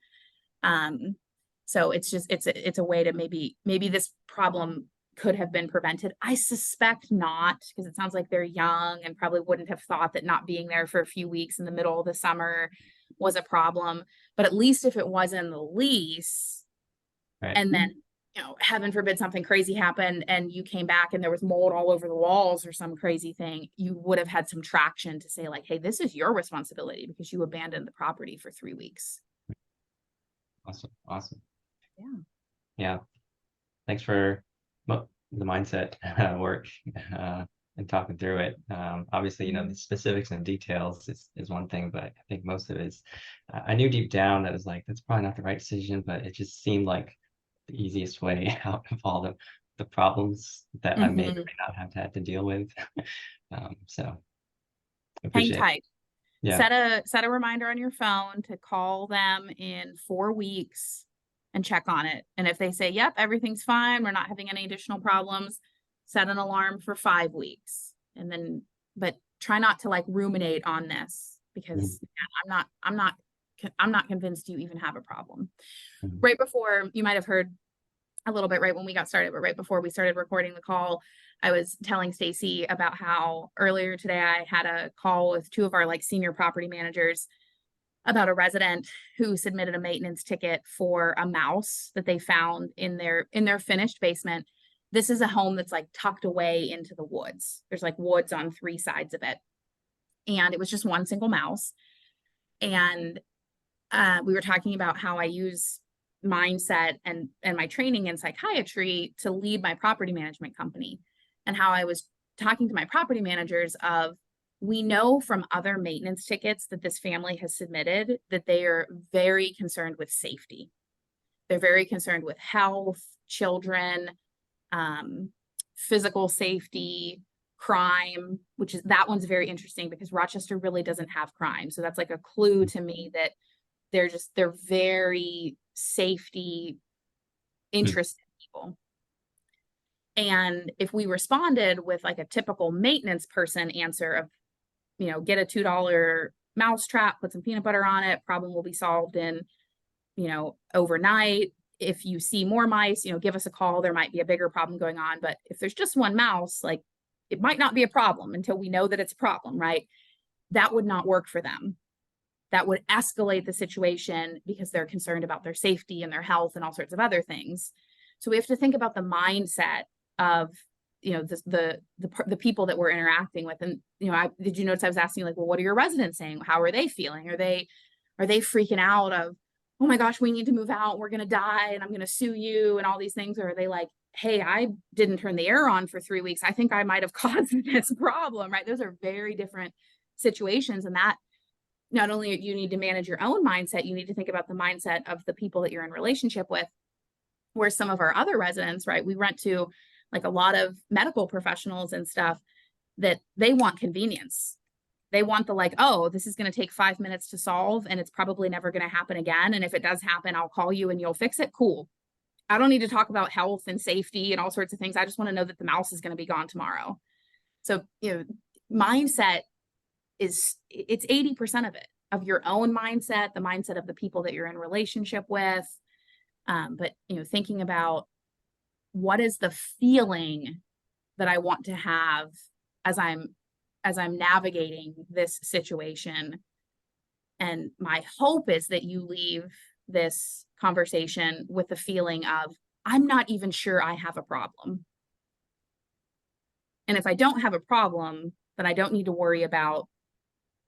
So it's a way to maybe this problem could have been prevented. I suspect not, because it sounds like they're young and probably wouldn't have thought that not being there for a few weeks in the middle of the summer was a problem. But at least if it was in the lease, right. And then, heaven forbid something crazy happened and you came back and there was mold all over the walls or some crazy thing, you would have had some traction to say hey, this is your responsibility because you abandoned the property for 3 weeks. Awesome. Yeah. Thanks for the mindset work and talking through it. Obviously, the specifics and details is one thing, but I think most of it is, I knew deep down that was that's probably not the right decision, but it just seemed like the easiest way out of all the problems that I may or may not have had to deal with. So hang tight. Yeah. Set a reminder on your phone to call them in 4 weeks and check on it. And if they say, yep, everything's fine, we're not having any additional problems, set an alarm for 5 weeks, and then, but try not to like ruminate on this, because I'm not convinced you even have a problem. Right before, you might have heard a little bit right when we got started, but right before we started recording the call, I was telling Stacy about how earlier today I had a call with 2 of our like senior property managers about a resident who submitted a maintenance ticket for a mouse that they found in their finished basement. This is a home that's like tucked away into the woods. There's like woods on 3 sides of it. And it was just one single mouse. And we were talking about how I use mindset and my training in psychiatry to lead my property management company, and how I was talking to my property managers of, we know from other maintenance tickets that this family has submitted that they are very concerned with safety. They're very concerned with health, children, physical safety, crime, which is, that one's very interesting because Rochester really doesn't have crime. So that's like a clue to me that they're very safety interested people. And if we responded with like a typical maintenance person answer of, you know, get a $2 mouse trap, put some peanut butter on it, problem will be solved in, you know, overnight. If you see more mice, you know, give us a call. There might be a bigger problem going on. But if there's just one mouse, like, it might not be a problem until we know that it's a problem, right? That would not work for them. That would escalate the situation because they're concerned about their safety and their health and all sorts of other things. So we have to think about the mindset of, you know, the people that we're interacting with. And, you know, did you notice I was asking, like, well, what are your residents saying? How are they feeling? Are they freaking out of, oh my gosh, we need to move out, we're going to die, and I'm going to sue you and all these things? Or are they like, hey, I didn't turn the air on for 3 weeks, I think I might have caused this problem, right? Those are very different situations. And that, not only you need to manage your own mindset, you need to think about the mindset of the people that you're in relationship with. Where some of our other residents, right, we rent to like a lot of medical professionals and stuff, that they want convenience. They want the like, oh, this is going to take 5 minutes to solve and it's probably never going to happen again. And if it does happen, I'll call you and you'll fix it. Cool. I don't need to talk about health and safety and all sorts of things. I just want to know that the mouse is going to be gone tomorrow. So, you know, mindset it's 80% of it, of your own mindset, the mindset of the people that you're in relationship with. But, you know, thinking about what is the feeling that I want to have as I'm navigating this situation. And my hope is that you leave this conversation with the feeling of, I'm not even sure I have a problem. And if I don't have a problem, then I don't need to worry about,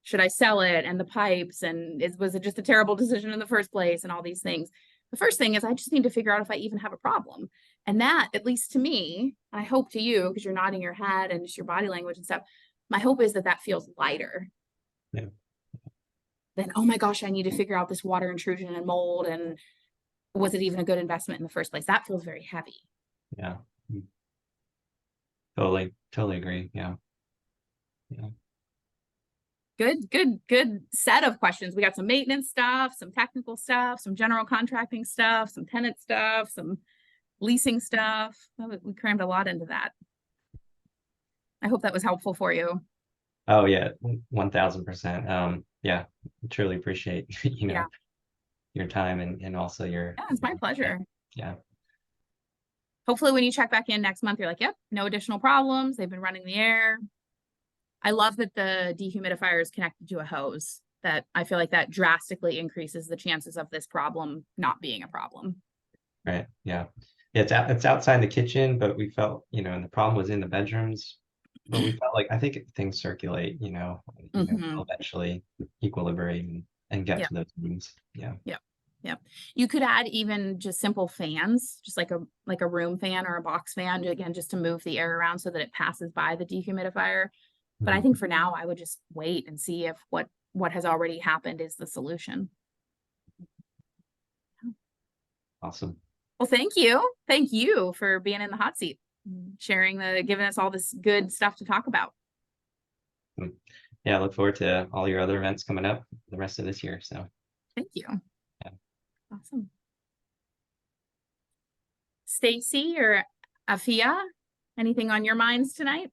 should I sell it, and the pipes, and was it just a terrible decision in the first place, and all these things. The first thing is I just need to figure out if I even have a problem. And that, at least to me, I hope to you, because you're nodding your head and just your body language and stuff, my hope is that feels lighter. Yeah. Then, oh my gosh, I need to figure out this water intrusion and mold, and was it even a good investment in the first place? That feels very heavy. Yeah. Totally agree. Yeah. Good set of questions. We got some maintenance stuff, some technical stuff, some general contracting stuff, some tenant stuff, some leasing stuff. We crammed a lot into that. I hope that was helpful for you. Oh yeah, 1000%. Yeah, truly appreciate your time and also your. Yeah, it's my pleasure. Yeah. Hopefully when you check back in next month, you're like, yep, no additional problems. They've been running the air. I love that the dehumidifier is connected to a hose. That I feel like that drastically increases the chances of this problem not being a problem. Right. Yeah. It's outside the kitchen, but we felt, and the problem was in the bedrooms. But we felt like, I think things circulate, they'll eventually equilibrate and get to those rooms. Yeah. Yeah. You could add even just simple fans, just like a room fan or a box fan, again, just to move the air around so that it passes by the dehumidifier. But I think for now, I would just wait and see if what has already happened is the solution. Awesome. Well, thank you. Thank you for being in the hot seat, giving us all this good stuff to talk about. Yeah, I look forward to all your other events coming up the rest of this year. So thank you. Yeah. Awesome. Stacy or Afia, Anything on your minds tonight?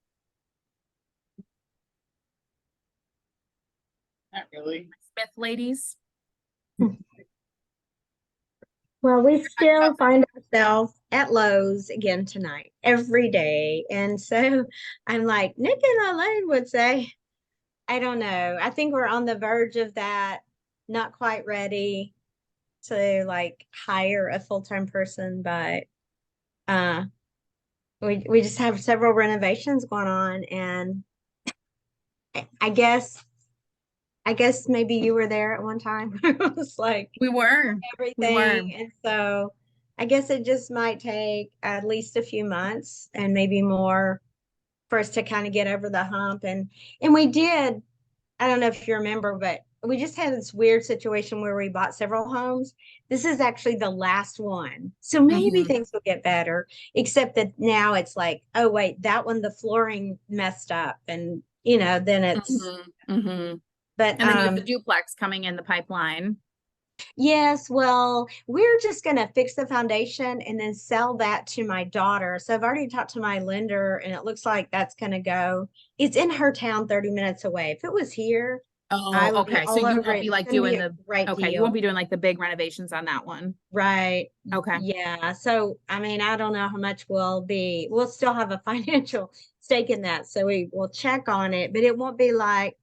Not really. Smith ladies? Well, we still find ourselves at Lowe's again tonight, every day. And so I'm like, Nick and Elaine would say, I don't know. I think we're on the verge of that, not quite ready to like hire a full-time person, but we just have several renovations going on, and I guess maybe you were there at one time. It was like We were. everything. And so I guess it just might take at least a few months and maybe more for us to kind of get over the hump. And we did, I don't know if you remember, but we just had this weird situation where we bought several homes. This is actually the last one. So maybe things will get better, except that now it's like, oh wait, that one, the flooring messed up, and then it's but and then you have the duplex coming in the pipeline. yes, well, we're just going to fix the foundation and then sell that to my daughter. So I've already talked to my lender, and it looks like that's going to go. It's in her town, 30 minutes away. If it was here, I Oh, would be okay. So all you over won't it. be It's like gonna be doing a the, great okay, you deal. won't be doing like the big renovations on that one. Right. Okay. Yeah. So, I mean, I don't know how much we'll still have a financial stake in that. So we will check on it, but it won't be like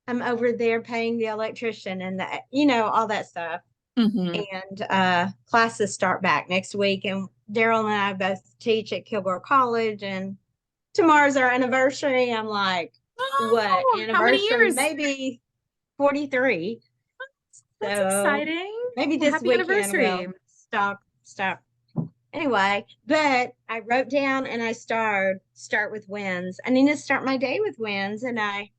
I'm over there paying the electrician and all that stuff. And classes start back next week, and Daryl and I both teach at Kilgore College, and tomorrow's our anniversary. I'm like, what Oh, how many anniversary? years? Maybe 43. That's So exciting. maybe Well, this happy weekend anniversary. we'll stop. Anyway, but I wrote down and I start with wins. I need to start my day with wins, and I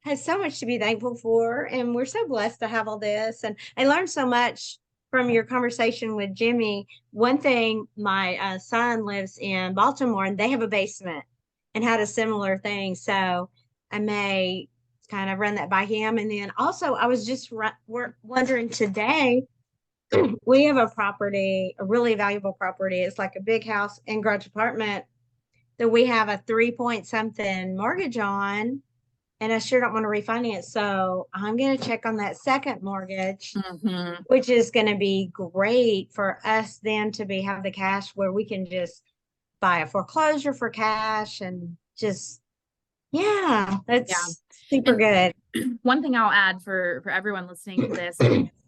have so much to be thankful for, and we're so blessed to have all this. And I learned so much from your conversation with Jimmy. One thing, my son lives in Baltimore, and they have a basement and had a similar thing. So I may kind of run that by him. And then also, I was just wondering today, we have a property, a really valuable property. It's like a big house and garage apartment that we have a 3 point something mortgage on, and I sure don't want to refinance. So I'm going to check on that second mortgage, which is going to be great for us then to have the cash where we can just buy a foreclosure for cash and just, that's super good. One thing I'll add for everyone listening to this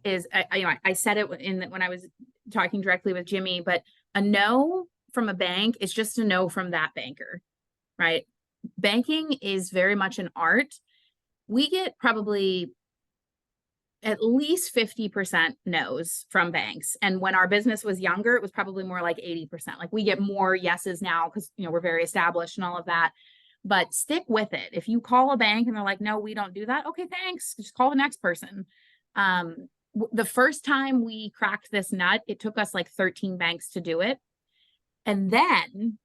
is, I said it when I was talking directly with Jimmy, but a no from a bank is just a no from that banker, right? Banking is very much an art. We get probably at least 50% no's from banks. And when our business was younger, it was probably more like 80%. Like we get more yeses now because, we're very established and all of that. But stick with it. If you call a bank and they're like, no, we don't do that. Okay, thanks. Just call the next person. The first time we cracked this nut, it took us like 13 banks to do it. And then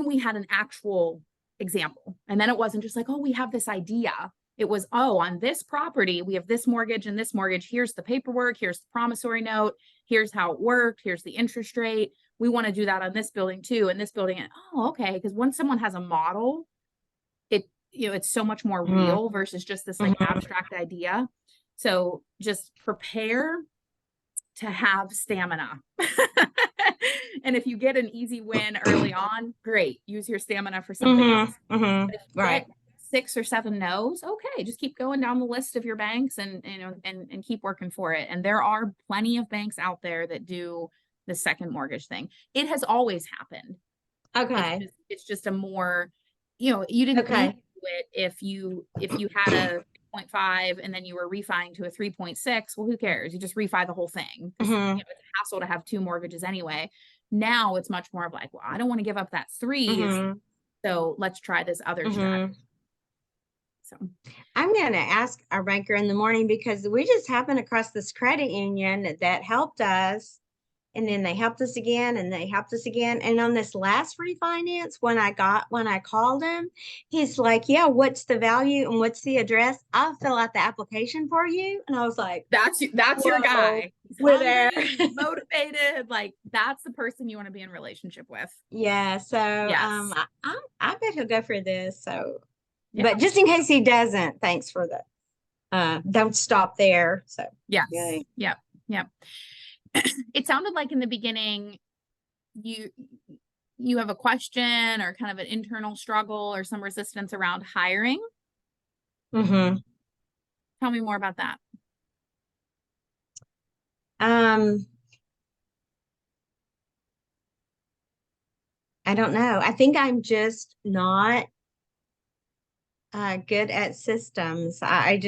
we had an actual example. And then it wasn't just like, oh, we have this idea. It was, oh, on this property, we have this mortgage and this mortgage. Here's the paperwork. Here's the promissory note. Here's how it worked. Here's the interest rate. We want to do that on this building too. And this building. And oh, okay. Because once someone has a model, it's so much more real versus just this like abstract idea. So just prepare to have stamina. And if you get an easy win early on, great. Use your stamina for something else. Right. 6 or 7 no's, okay, just keep going down the list of your banks and keep working for it. And there are plenty of banks out there that do the second mortgage thing. It has always happened. Okay. It's just a more, you didn't need to do it if you had a 0.5 and then you were refining to a 3.6. Well, who cares? You just refi the whole thing. It's a hassle to have 2 mortgages anyway. Now it's much more of like, well, I don't want to give up that 3. So let's try this other strategy. So I'm going to ask our banker in the morning, because we just happened across this credit union that helped us. And then they helped us again and they helped us again. And on this last refinance, when I called him, he's like, yeah, what's the value and what's the address? I'll fill out the application for you. And I was like, That's your whoa, guy. He's we're hungry, there. he's motivated. Like that's the person you want to be in relationship with. Yeah. So Yes. I bet he'll go for this. So, Yeah. but just in case he doesn't, thanks for the don't stop there. So Yes. yeah. Yep. Yep. It sounded like in the beginning you have a question or kind of an internal struggle or some resistance around hiring. Mm-hmm. Tell me more about that. I don't know. I think I'm just not good at systems. I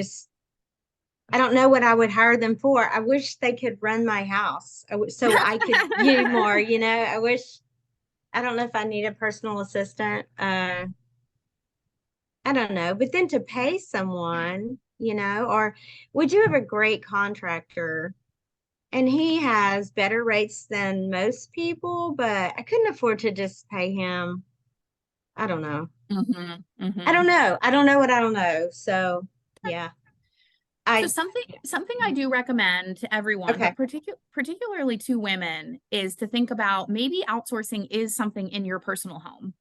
don't know what I would hire them for. I wish they could run my house so I could do more, I don't know if I need a personal assistant. I don't know, but then to pay someone, or we do have a great contractor and he has better rates than most people, but I couldn't afford to just pay him. I don't know. Mm-hmm, mm-hmm. I don't know. I don't know what I don't know. So yeah. So something I do recommend to everyone, Okay. but particularly to women, is to think about maybe outsourcing is something in your personal home.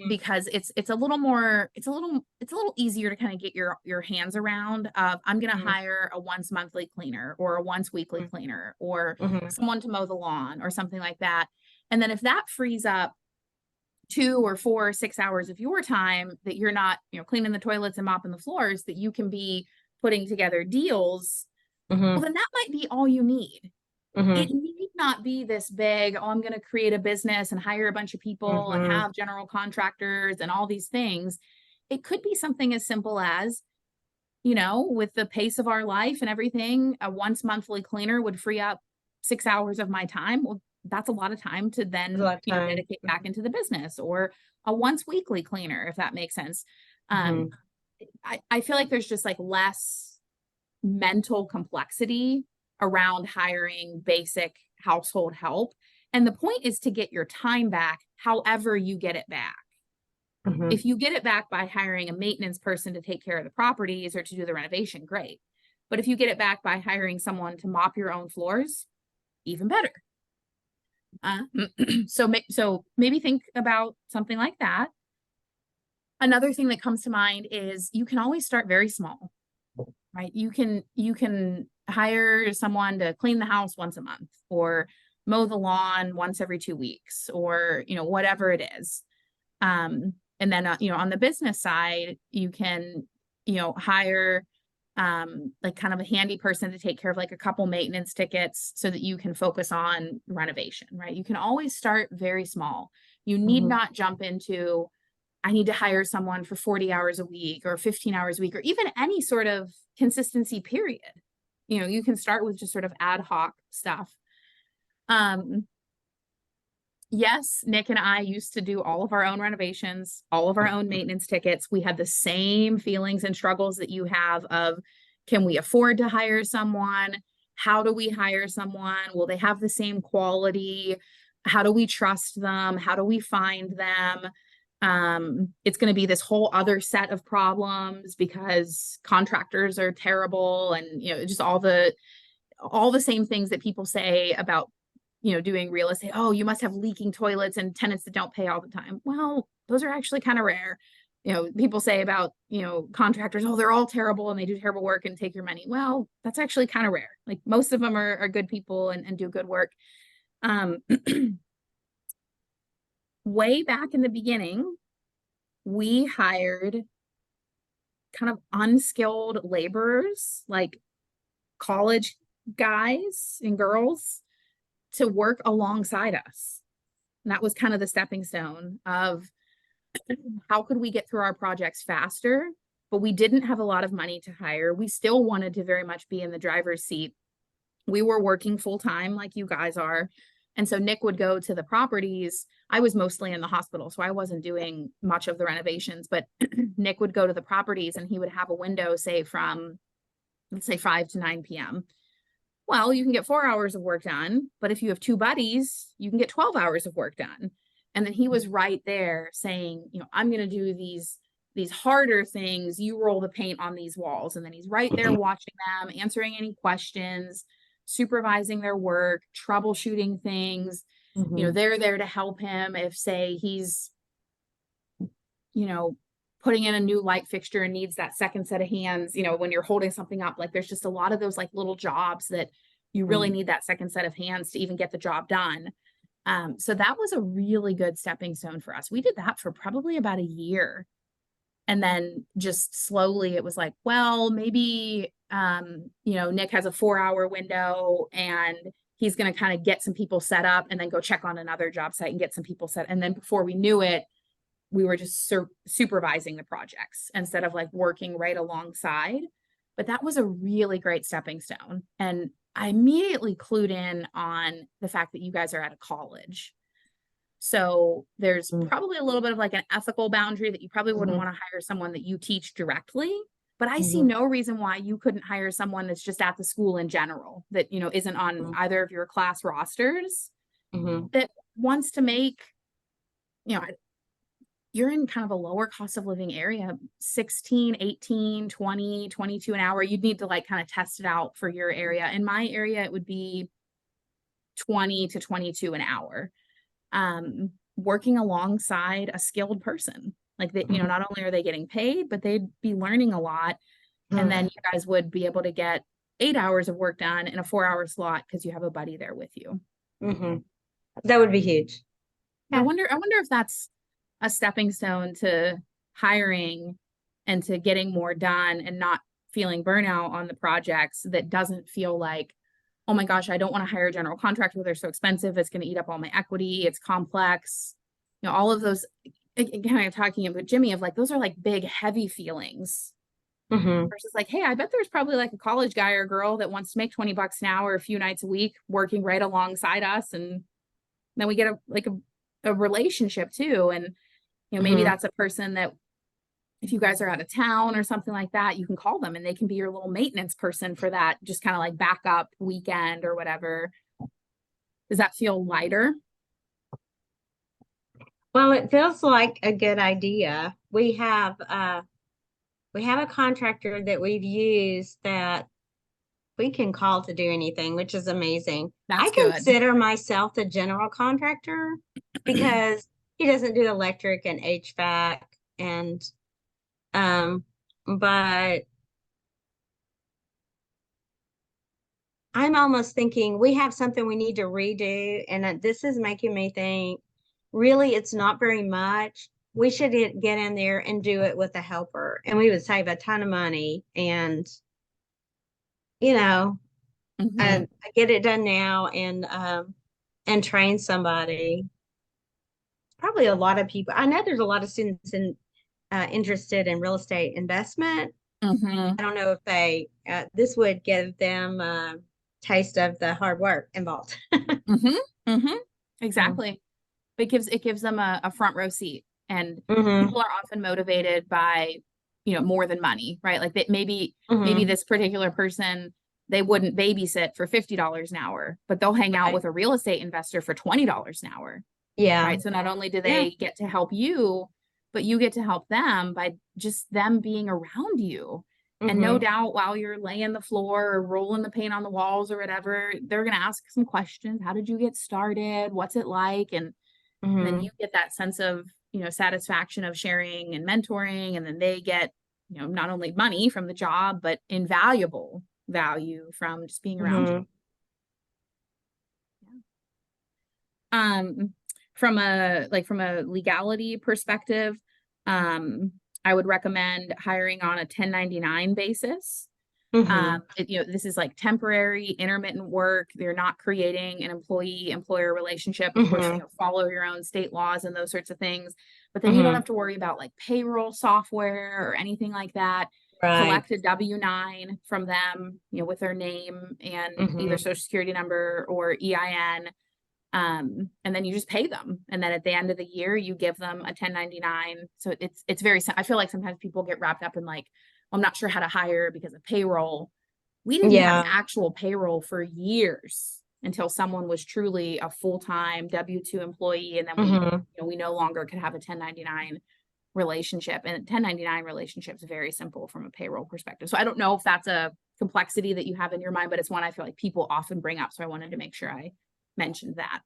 Because it's a little easier to kind of get your hands around of I'm gonna hire a once monthly cleaner or a once weekly cleaner or someone to mow the lawn or something like that. And then if that frees up 2 or 4 or 6 hours of your time that you're not, cleaning the toilets and mopping the floors, that you can be putting together deals, well, then that might be all you need. It need not be this big, oh, I'm going to create a business and hire a bunch of people and have general contractors and all these things. It could be something as simple as, with the pace of our life and everything, a once monthly cleaner would free up 6 hours of my time. Well, that's a lot of time to then dedicate back into the business, or a once weekly cleaner, if that makes sense. I feel like there's just like less mental complexity around hiring basic household help. And the point is to get your time back however you get it back. If you get it back by hiring a maintenance person to take care of the properties or to do the renovation, great. But if you get it back by hiring someone to mop your own floors, even better. So maybe think about something like that. Another thing that comes to mind is you can always start very small, right? You can hire someone to clean the house once a month or mow the lawn once every 2 weeks, or, whatever it is. And then, on the business side, you can, hire like kind of a handy person to take care of like a couple maintenance tickets so that you can focus on renovation, right? You can always start very small. You need not jump into, I need to hire someone for 40 hours a week or 15 hours a week, or even any sort of consistency period. You can start with just sort of ad hoc stuff. Yes, Nick and I used to do all of our own renovations, all of our own maintenance tickets. We had the same feelings and struggles that you have of, can we afford to hire someone? How do we hire someone? Will they have the same quality? How do we trust them? How do we find them? It's going to be this whole other set of problems because contractors are terrible, and just all the same things that people say about doing real estate. Oh, you must have leaking toilets and tenants that don't pay all the time. Well, those are actually kind of rare. People say about contractors, oh, they're all terrible and they do terrible work and take your money. Well, that's actually kind of rare. Like most of them are good people and do good work. Way back in the beginning, we hired kind of unskilled laborers, like college guys and girls, to work alongside us. And that was kind of the stepping stone of how could we get through our projects faster, but we didn't have a lot of money to hire. We still wanted to very much be in the driver's seat. We were working full time like you guys are. And so Nick would go to the properties. I was mostly in the hospital, so I wasn't doing much of the renovations, but Nick would go to the properties and he would have a window, say from, let's say 5 to 9 p.m. Well, you can get 4 hours of work done, but if you have two buddies, you can get 12 hours of work done. And then he was right there saying, I'm going to do these harder things. You roll the paint on these walls. And then he's right there watching them, answering any questions, supervising their work, troubleshooting things. They're there to help him if, say, he's, putting in a new light fixture and needs that second set of hands, when you're holding something up. Like, there's just a lot of those like little jobs that you really need that second set of hands to even get the job done. So that was a really good stepping stone for us. We did that for probably about a year. And then just slowly it was like, well, maybe, Nick has a 4-hour window and he's going to kind of get some people set up and then go check on another job site and get some people set. And then before we knew it, we were just supervising the projects instead of like working right alongside. But that was a really great stepping stone. And I immediately clued in on the fact that you guys are at a college. So there's probably a little bit of like an ethical boundary that you probably wouldn't want to hire someone that you teach directly. But I see no reason why you couldn't hire someone that's just at the school in general, that, isn't on either of your class rosters, that wants to make, you're in kind of a lower cost of living area, 16, 18, 20, 22 an hour. You'd need to like kind of test it out for your area. In my area, it would be 20 to 22 an hour. Working alongside a skilled person. Like that, not only are they getting paid, but they'd be learning a lot. And then you guys would be able to get 8 hours of work done in a 4-hour slot because you have a buddy there with you. That would be huge. Yeah. I wonder if that's a stepping stone to hiring and to getting more done and not feeling burnout on the projects. That doesn't feel like, oh my gosh, I don't want to hire a general contractor. They're so expensive. It's going to eat up all my equity. It's complex. All of those, kind of talking about Jimmy, of like, those are like big, heavy feelings. Versus like, hey, I bet there's probably like a college guy or girl that wants to make $20 an hour a few nights a week working right alongside us. And then we get a relationship too. And, maybe that's a person that if you guys are out of town or something like that, you can call them and they can be your little maintenance person for that, just kind of like backup weekend or whatever. Does that feel lighter? Well, it feels like a good idea. We have a contractor that we've used that we can call to do anything, which is amazing. I consider myself the general contractor because he doesn't do electric and HVAC and but I'm almost thinking we have something we need to redo, and this is making me think, really, it's not very much. We should get in there and do it with a helper, and we would save a ton of money and, get it done now and train somebody. Probably a lot of people. I know there's a lot of students interested in real estate investment. I don't know if this would give them a taste of the hard work involved. Exactly. It gives them a front row seat, and people are often motivated by, more than money, right? Like that maybe this particular person, they wouldn't babysit for $50 an hour, but they'll hang out with a real estate investor for $20 an hour. Yeah. Right. So not only do they get to help you, but you get to help them by just them being around you. And no doubt while you're laying the floor or rolling the paint on the walls or whatever, they're going to ask some questions. How did you get started? What's it like? And then you get that sense of, satisfaction of sharing and mentoring. And then they get, not only money from the job, but invaluable value from just being around you. From a legality perspective, I would recommend hiring on a 1099 basis. This is like temporary, intermittent work. They're not creating an employee-employer relationship. Of course, follow your own state laws and those sorts of things. But then you don't have to worry about like payroll software or anything like that. Collect a W-9 from them, with their name and either social security number or EIN. And then you just pay them. And then at the end of the year, you give them a 1099. So it's very, I feel like sometimes people get wrapped up in like, well, I'm not sure how to hire because of payroll. We didn't have Yeah. actual payroll for years until someone was truly a full-time W-2 employee, and then we, Mhm. we no longer could have a 1099 relationship. And 1099 relationship is very simple from a payroll perspective. So I don't know if that's a complexity that you have in your mind, but it's one I feel like people often bring up. So I wanted to make sure I mentioned that.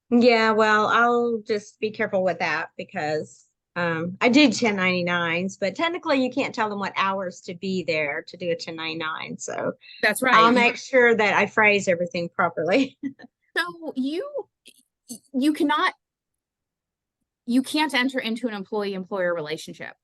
Yeah, well, I'll just be careful with that because I do 1099s, but technically you can't tell them what hours to be there to do a 1099. So That's I'll right. make sure that I phrase everything properly. So you can't enter into an employee-employer relationship.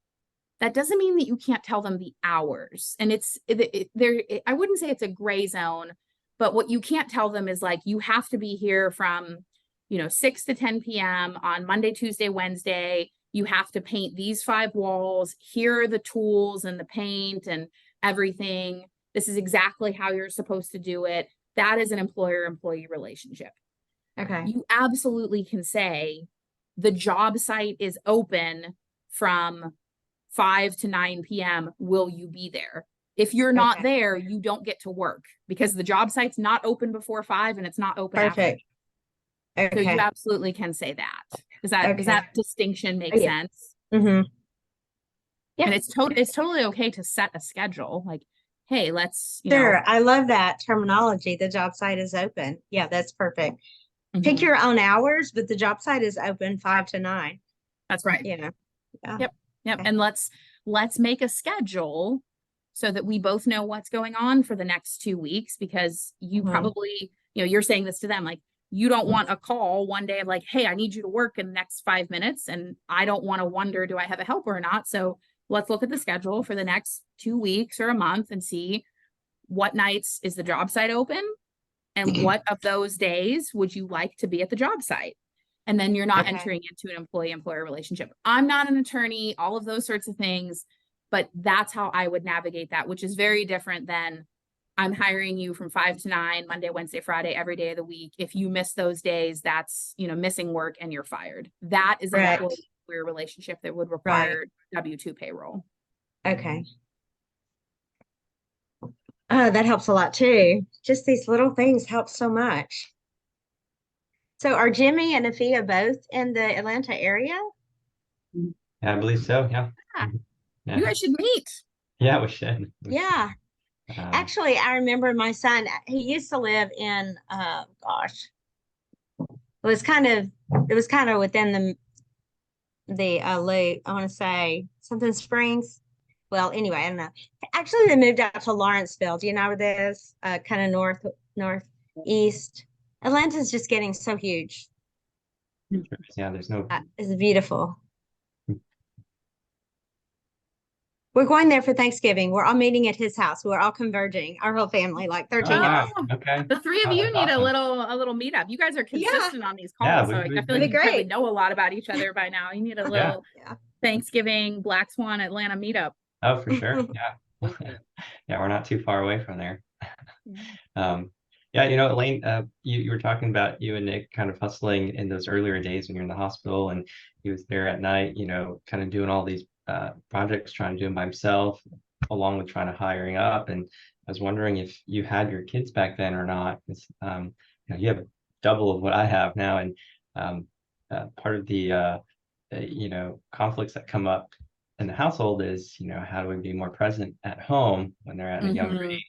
That doesn't mean that you can't tell them the hours. And I wouldn't say it's a gray zone, but what you can't tell them is like, you have to be here from, 6 to 10 p.m. on Monday, Tuesday, Wednesday. You have to paint these 5 walls. Here are the tools and the paint and everything. This is exactly how you're supposed to do it. That is an employer-employee relationship. Okay. You absolutely can say the job site is open from 5 to 9 p.m. Will you be there? If you're not Okay. there, you don't get to work because the job site's not open before 5 and it's not open after. Perfect. So Okay. you absolutely can say that. Does that distinction make Yeah. sense? Mm-hmm. Yeah. And it's totally okay to set a schedule. Like, hey, let's, Sure. I love that terminology. The job site is open. Yeah, that's perfect. Pick Mhm. your own hours, but the job site is open 5 to 9. That's right. Yeah. Yep. Okay. And let's make a schedule so that we both know what's going on for the next 2 weeks, because you Mhm. probably, you're saying this to them, like, you don't want a call one day of like, hey, I need you to work in the next 5 minutes. And I don't want to wonder, do I have a helper or not? So let's look at the schedule for the next 2 weeks or a month and see what nights is the job site open and what of those days would you like to be at the job site? And then you're not Okay. entering into an employee-employer relationship. I'm not an attorney, all of those sorts of things, but that's how I would navigate that, which is very different than I'm hiring you from 5 to 9, Monday, Wednesday, Friday, every day of the week. If you miss those days, that's, missing work and you're fired. That is an Correct. employee-employer relationship that would require W-2 payroll. Okay. That helps a lot too. Just these little things help so much. So are Jimmy and Afia both in the Atlanta area? Yeah, I believe so. Yeah. Yeah. Yeah. You guys should meet. Yeah, we should. Yeah. Actually, I remember my son, he used to live in, gosh, it was kind of within the lake, I want to say something Springs. Well, anyway, I don't know. Actually, they moved out to Lawrenceville. Do you know where that is? Kind of northeast. Atlanta's just getting so huge. Yeah, there's no. It's beautiful. We're going there for Thanksgiving. We're all meeting at his house. We're all converging, our whole family, like 13 of us. Wow. Okay. The 3 of Oh, you that's need awesome. a little meetup. You guys are consistent on these Yeah, calls, so I feel like you probably great. know a lot about each other by now. You need a little Thanksgiving Black Swan Atlanta meetup. Oh, for sure. Yeah. Yeah, we're not too far away from there. Yeah, Elaine, you were talking about you and Nick kind of hustling in those earlier days when you're in the hospital, and he was there at night, kind of doing all these projects, trying to do them by himself, along with trying to hiring up. And I was wondering if you had your kids back then or not. Because you have double of what I have now, and part of the conflicts that come up in the household is, how do we be more present at home when they're at a younger age?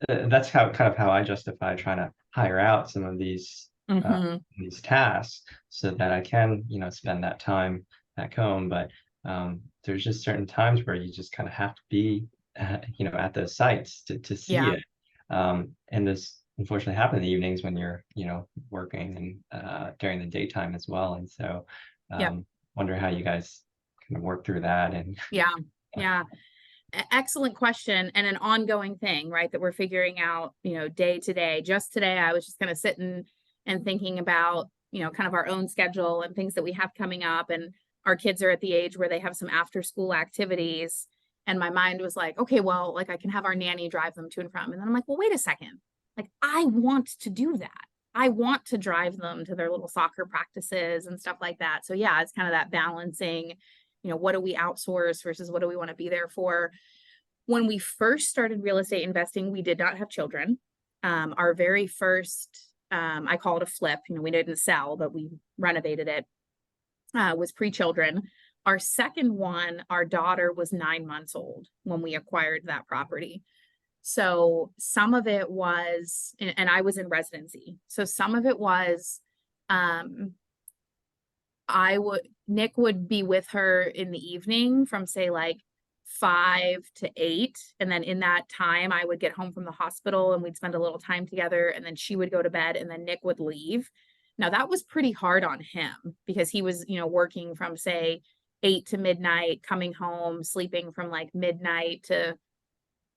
And that's how I justify trying to hire out some of these tasks so that I can, spend that time back home. But there's just certain times where you just kind of have to be, at those sites to see it. And this unfortunately happen in the evenings when you're, working and during the daytime as well. And so wonder how you guys kind of work through that. And yeah. Excellent question, and an ongoing thing, right? That we're figuring out, day to day. Just today, I was just kind of sitting and thinking about, kind of our own schedule and things that we have coming up. And our kids are at the age where they have some after school activities. And my mind was like, okay, well, like I can have our nanny drive them to and from. And then I'm like, well, wait a second. Like, I want to do that. I want to drive them to their little soccer practices and stuff like that. So yeah, it's kind of that balancing, what do we outsource versus what do we want to be there for? When we first started real estate investing, we did not have children. Our very first, I call it a flip, you know, we didn't sell, but we renovated it, was pre-children. Our second one, our daughter was 9 months old when we acquired that property. So some of it was, and I was in residency. So some of it was, Nick would be with her in the evening from say like 5 to 8. And then in that time, I would get home from the hospital and we'd spend a little time together. And then she would go to bed and then Nick would leave. Now that was pretty hard on him because he was, you know, working from say 8 to midnight, coming home, sleeping from like midnight to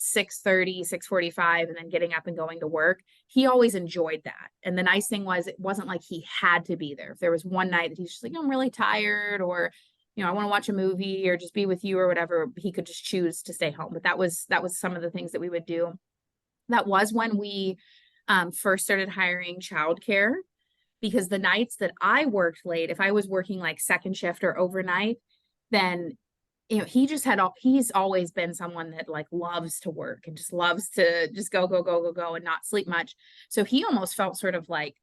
6:30, 6:45, and then getting up and going to work. He always enjoyed that. And the nice thing was it wasn't like he had to be there. If there was one night that he's just like, I'm really tired, or, you know, I want to watch a movie or just be with you or whatever, he could just choose to stay home. But that was some of the things that we would do. That was when we first started hiring childcare, because the nights that I worked late, if I was working like second shift or overnight, then you know, he's always been someone that like loves to work and just loves to just go and not sleep much. So he almost felt sort of like,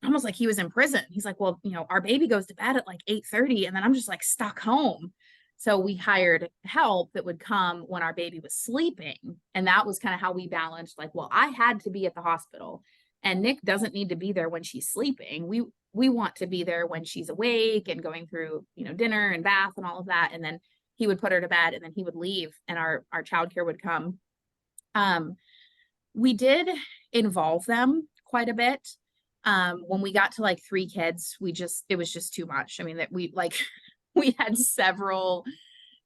almost like he was in prison. He's like, well, you know, our baby goes to bed at like 8:30 and then I'm just like stuck home. So we hired help that would come when our baby was sleeping. And that was kind of how we balanced like, well, I had to be at the hospital and Nick doesn't need to be there when she's sleeping. We want to be there when she's awake and going through, you know, dinner and bath and all of that. And then he would put her to bed and then he would leave and our childcare would come. We did involve them quite a bit. When we got to like 3 kids, it was just too much. I mean, that we had several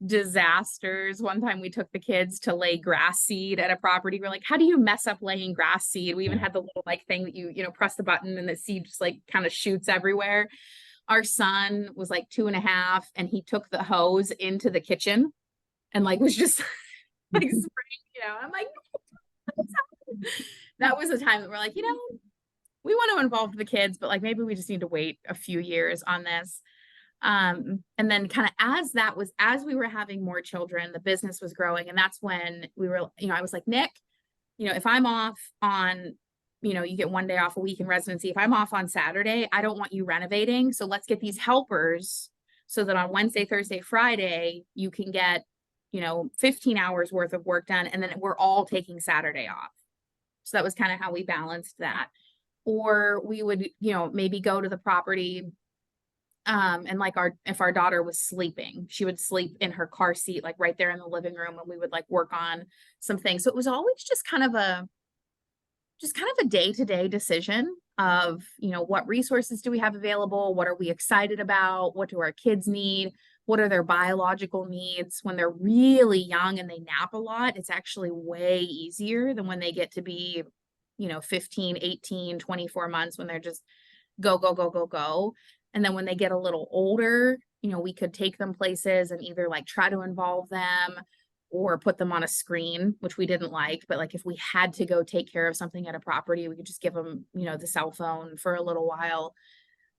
disasters. One time we took the kids to lay grass seed at a property. We're like, how do you mess up laying grass seed? We even had the little like thing that you know, press the button and the seed just like kind of shoots everywhere. Our son was like 2.5 and he took the hose into the kitchen and like was just like spraying, you know, I'm like, that was the time that we're like, you know, we want to involve the kids, but like maybe we just need to wait a few years on this. And then kind of as we were having more children, the business was growing. And that's when we were, you know, I was like, Nick, you know, if I'm off on, you know, you get 1 day off a week in residency. If I'm off on Saturday, I don't want you renovating. So let's get these helpers so that on Wednesday, Thursday, Friday, you can get, you know, 15 hours worth of work done. And then we're all taking Saturday off. So that was kind of how we balanced that. Or we would, you know, maybe go to the property. And like if our daughter was sleeping, she would sleep in her car seat, like right there in the living room, and we would like work on some things. So it was always just kind of a day-to-day decision of, you know, what resources do we have available? What are we excited about? What do our kids need? What are their biological needs? When they're really young and they nap a lot, it's actually way easier than when they get to be, you know, 15, 18, 24 months when they're just go. And then when they get a little older, you know, we could take them places and either like try to involve them or put them on a screen, which we didn't like. But like if we had to go take care of something at a property, we could just give them, you know, the cell phone for a little while.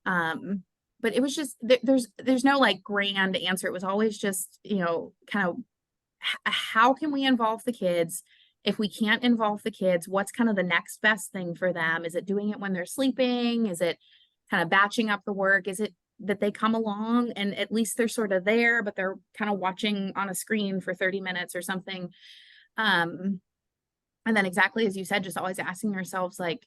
But it was just, there's no like grand answer. It was always just, you know, kind of how can we involve the kids? If we can't involve the kids, what's kind of the next best thing for them? Is it doing it when they're sleeping? Is it kind of batching up the work? Is it that they come along and at least they're sort of there, but they're kind of watching on a screen for 30 minutes or something? And then exactly as you said, just always asking ourselves like,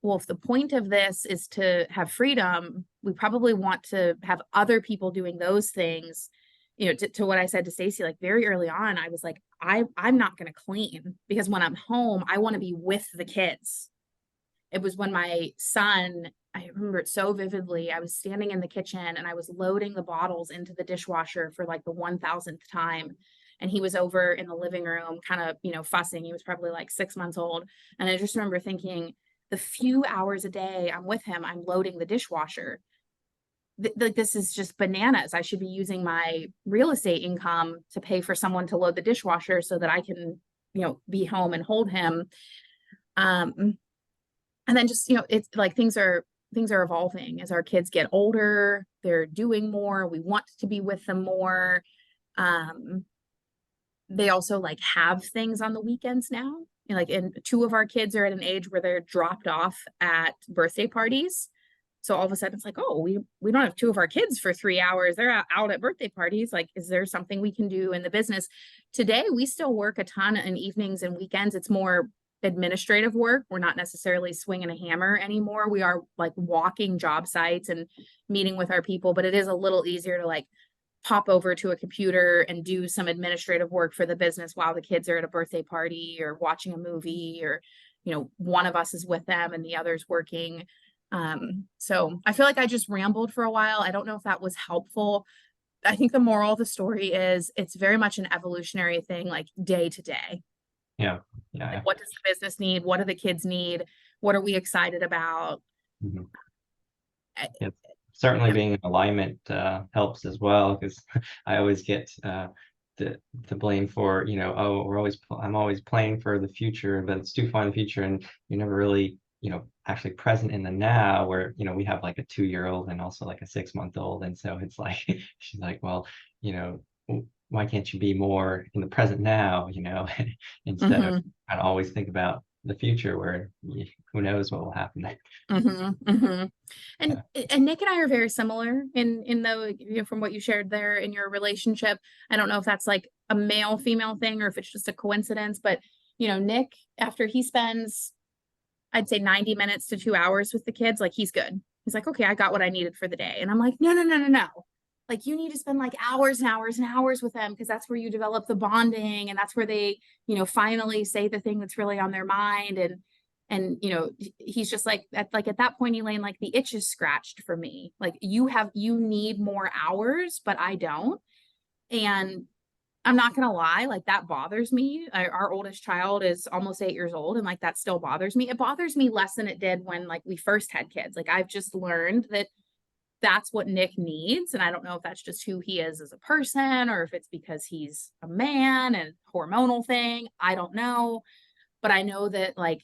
well, if the point of this is to have freedom, we probably want to have other people doing those things. You know, to what I said to Stacy, like very early on, I was like, I'm not going to clean because when I'm home, I want to be with the kids. It was when my son, I remember it so vividly. I was standing in the kitchen and I was loading the bottles into the dishwasher for like the 1000th time. And he was over in the living room, kind of, you know, fussing. He was probably like 6 months old. And I just remember thinking, the few hours a day I'm with him, I'm loading the dishwasher. This is just bananas. I should be using my real estate income to pay for someone to load the dishwasher so that I can, you know, be home and hold him. And then just, you know, it's like things are evolving as our kids get older, they're doing more. We want to be with them more. they also like have things on the weekends now. You know, like, and two of our kids are at an age where they're dropped off at birthday parties. So all of a sudden it's like, oh, we don't have two of our kids for 3 hours. They're out at birthday parties. Like, is there something we can do in the business? Today, we still work a ton in evenings and weekends. It's more administrative work. We're not necessarily swinging a hammer anymore. We are like walking job sites and meeting with our people, but it is a little easier to like pop over to a computer and do some administrative work for the business while the kids are at a birthday party or watching a movie, or, you know, one of us is with them and the other's working. So I feel like I just rambled for a while. I don't know if that was helpful. I think the moral of the story is it's very much an evolutionary thing, like day to day. Yeah. Like, what does the business need? What do the kids need? What are we excited about? Mm-hmm. Yep. Certainly being in alignment helps as well, because I always get the blame for, you know, oh, I'm always playing for the future, but it's too far in the future, and you're never really, you know, actually present in the now, where, you know, we have like a 2-year-old and also like a 6-month-old, and so it's like she's like, well, you know, why can't you be more in the present now, you know, instead of trying to always think about the future, where who knows what will happen next. And Nick and I are very similar in the, you know, from what you shared there in your relationship. I don't know if that's like a male female thing or if it's just a coincidence, but, you know, Nick, after he spends, I'd say 90 minutes to 2 hours with the kids, like, he's good. He's like, okay, I got what I needed for the day. And I'm like, no. Like, you need to spend like hours and hours and hours with them, because that's where you develop the bonding, and that's where they, you know, finally say the thing that's really on their mind. And, you know, he's just like, at that point, Elaine, like, the itch is scratched for me. Like, you need more hours, but I don't. And I'm not gonna lie, like, that bothers me. Our oldest child is almost 8 years old, and like, that still bothers me. It bothers me less than it did when like we first had kids. Like, I've just learned that that's what Nick needs. And I don't know if that's just who he is as a person, or if it's because he's a man and hormonal thing. I don't know. But I know that, like,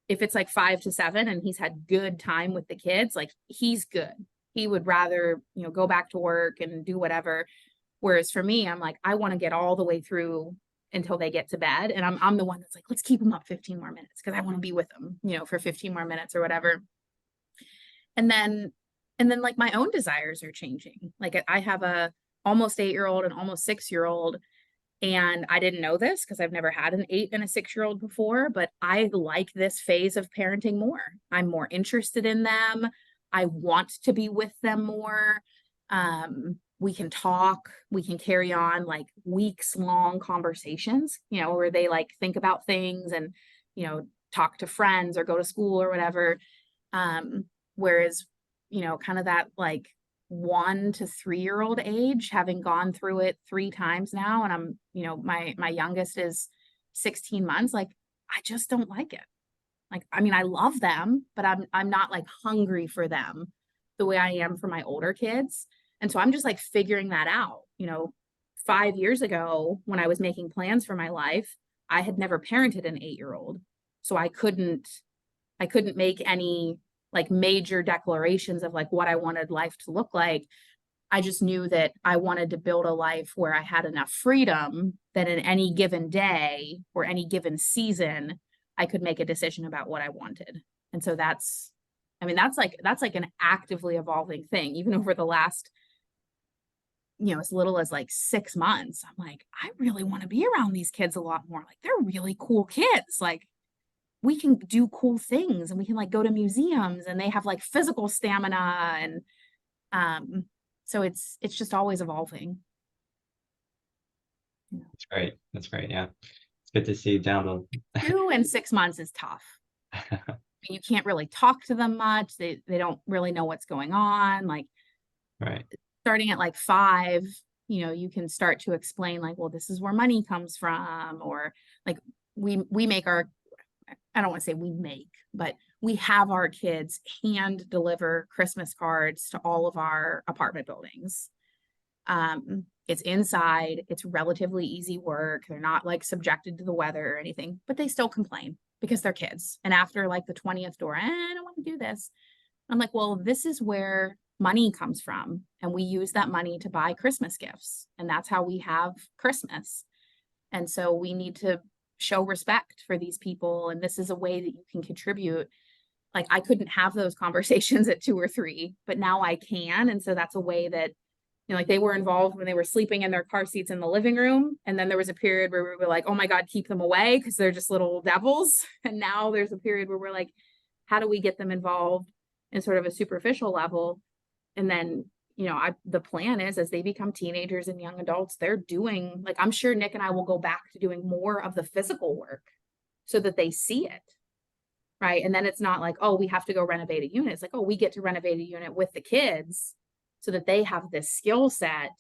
if it's like 5 to 7 and he's had good time with the kids, like, he's good. He would rather, you know, go back to work and do whatever. Whereas for me, I'm like, I want to get all the way through until they get to bed. And I'm the one that's like, let's keep them up 15 more minutes, because I want to be with them, you know, for 15 more minutes or whatever. And then like, my own desires are changing. Like, I have a almost 8-year-old and almost 6-year-old, and I didn't know this because I've never had an 8 and a 6-year-old before, but I like this phase of parenting more. I'm more interested in them. I want to be with them more. We can talk, we can carry on like weeks long conversations, you know, where they like think about things and, you know, talk to friends or go to school or whatever. Whereas, you know, kind of that like 1 to 3-year-old age, having gone through it 3 times now, and I'm, you know, my youngest is 16 months, like, I just don't like it. Like, I mean, I love them, but I'm not like hungry for them the way I am for my older kids. And so I'm just like figuring that out. You know, 5 years ago, when I was making plans for my life, I had never parented an 8-year-old. So I couldn't make any like major declarations of like what I wanted life to look like. I just knew that I wanted to build a life where I had enough freedom that in any given day or any given season, I could make a decision about what I wanted. And so that's like an actively evolving thing. Even over the last, you know, as little as like 6 months, I'm like, I really want to be around these kids a lot more. Like, they're really cool kids. Like, we can do cool things, and we can like go to museums, and they have like physical stamina. And so it's just always evolving. That's great. That's great. Yeah. It's good to see down the 2 and 6 months is tough. You can't really talk to them much. They don't really know what's going on. Like, right. Starting at like 5, you know, you can start to explain like, well, this is where money comes from, or like we make our, I don't want to say we make, but we have our kids hand deliver Christmas cards to all of our apartment buildings. It's inside, it's relatively easy work. They're not like subjected to the weather or anything, but they still complain because they're kids. And after like the 20th door, I don't want to do this. I'm like, well, this is where money comes from. And we use that money to buy Christmas gifts. And that's how we have Christmas. And so we need to show respect for these people. And this is a way that you can contribute. Like I couldn't have those conversations at 2 or 3, but now I can. And so that's a way that, you know, like they were involved when they were sleeping in their car seats in the living room. And then there was a period where we were like, oh my God, keep them away because they're just little devils. And now there's a period where we're like, how do we get them involved in sort of a superficial level? And then, you know, the plan is as they become teenagers and young adults, they're doing, like, I'm sure Nick and I will go back to doing more of the physical work so that they see it. Right. And then it's not like, oh, we have to go renovate a unit. It's like, oh, we get to renovate a unit with the kids so that they have this skill set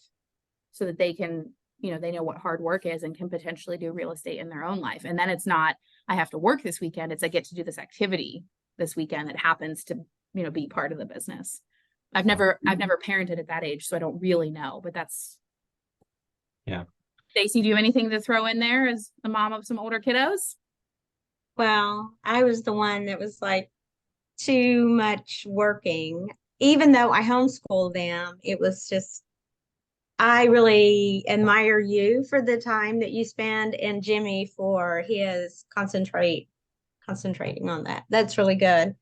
so that they can, you know, they know what hard work is and can potentially do real estate in their own life. And then it's not, I have to work this weekend. It's I get to do this activity this weekend that happens to, you know, be part of the business. I've never parented at that age, so I don't really know, but that's. Yeah. Stacy, do you have anything to throw in there as the mom of some older kiddos? Well, I was the one that was like too much working. Even though I homeschooled them, it was just, I really admire you for the time that you spend and Jimmy for his concentrating on that. That's really good.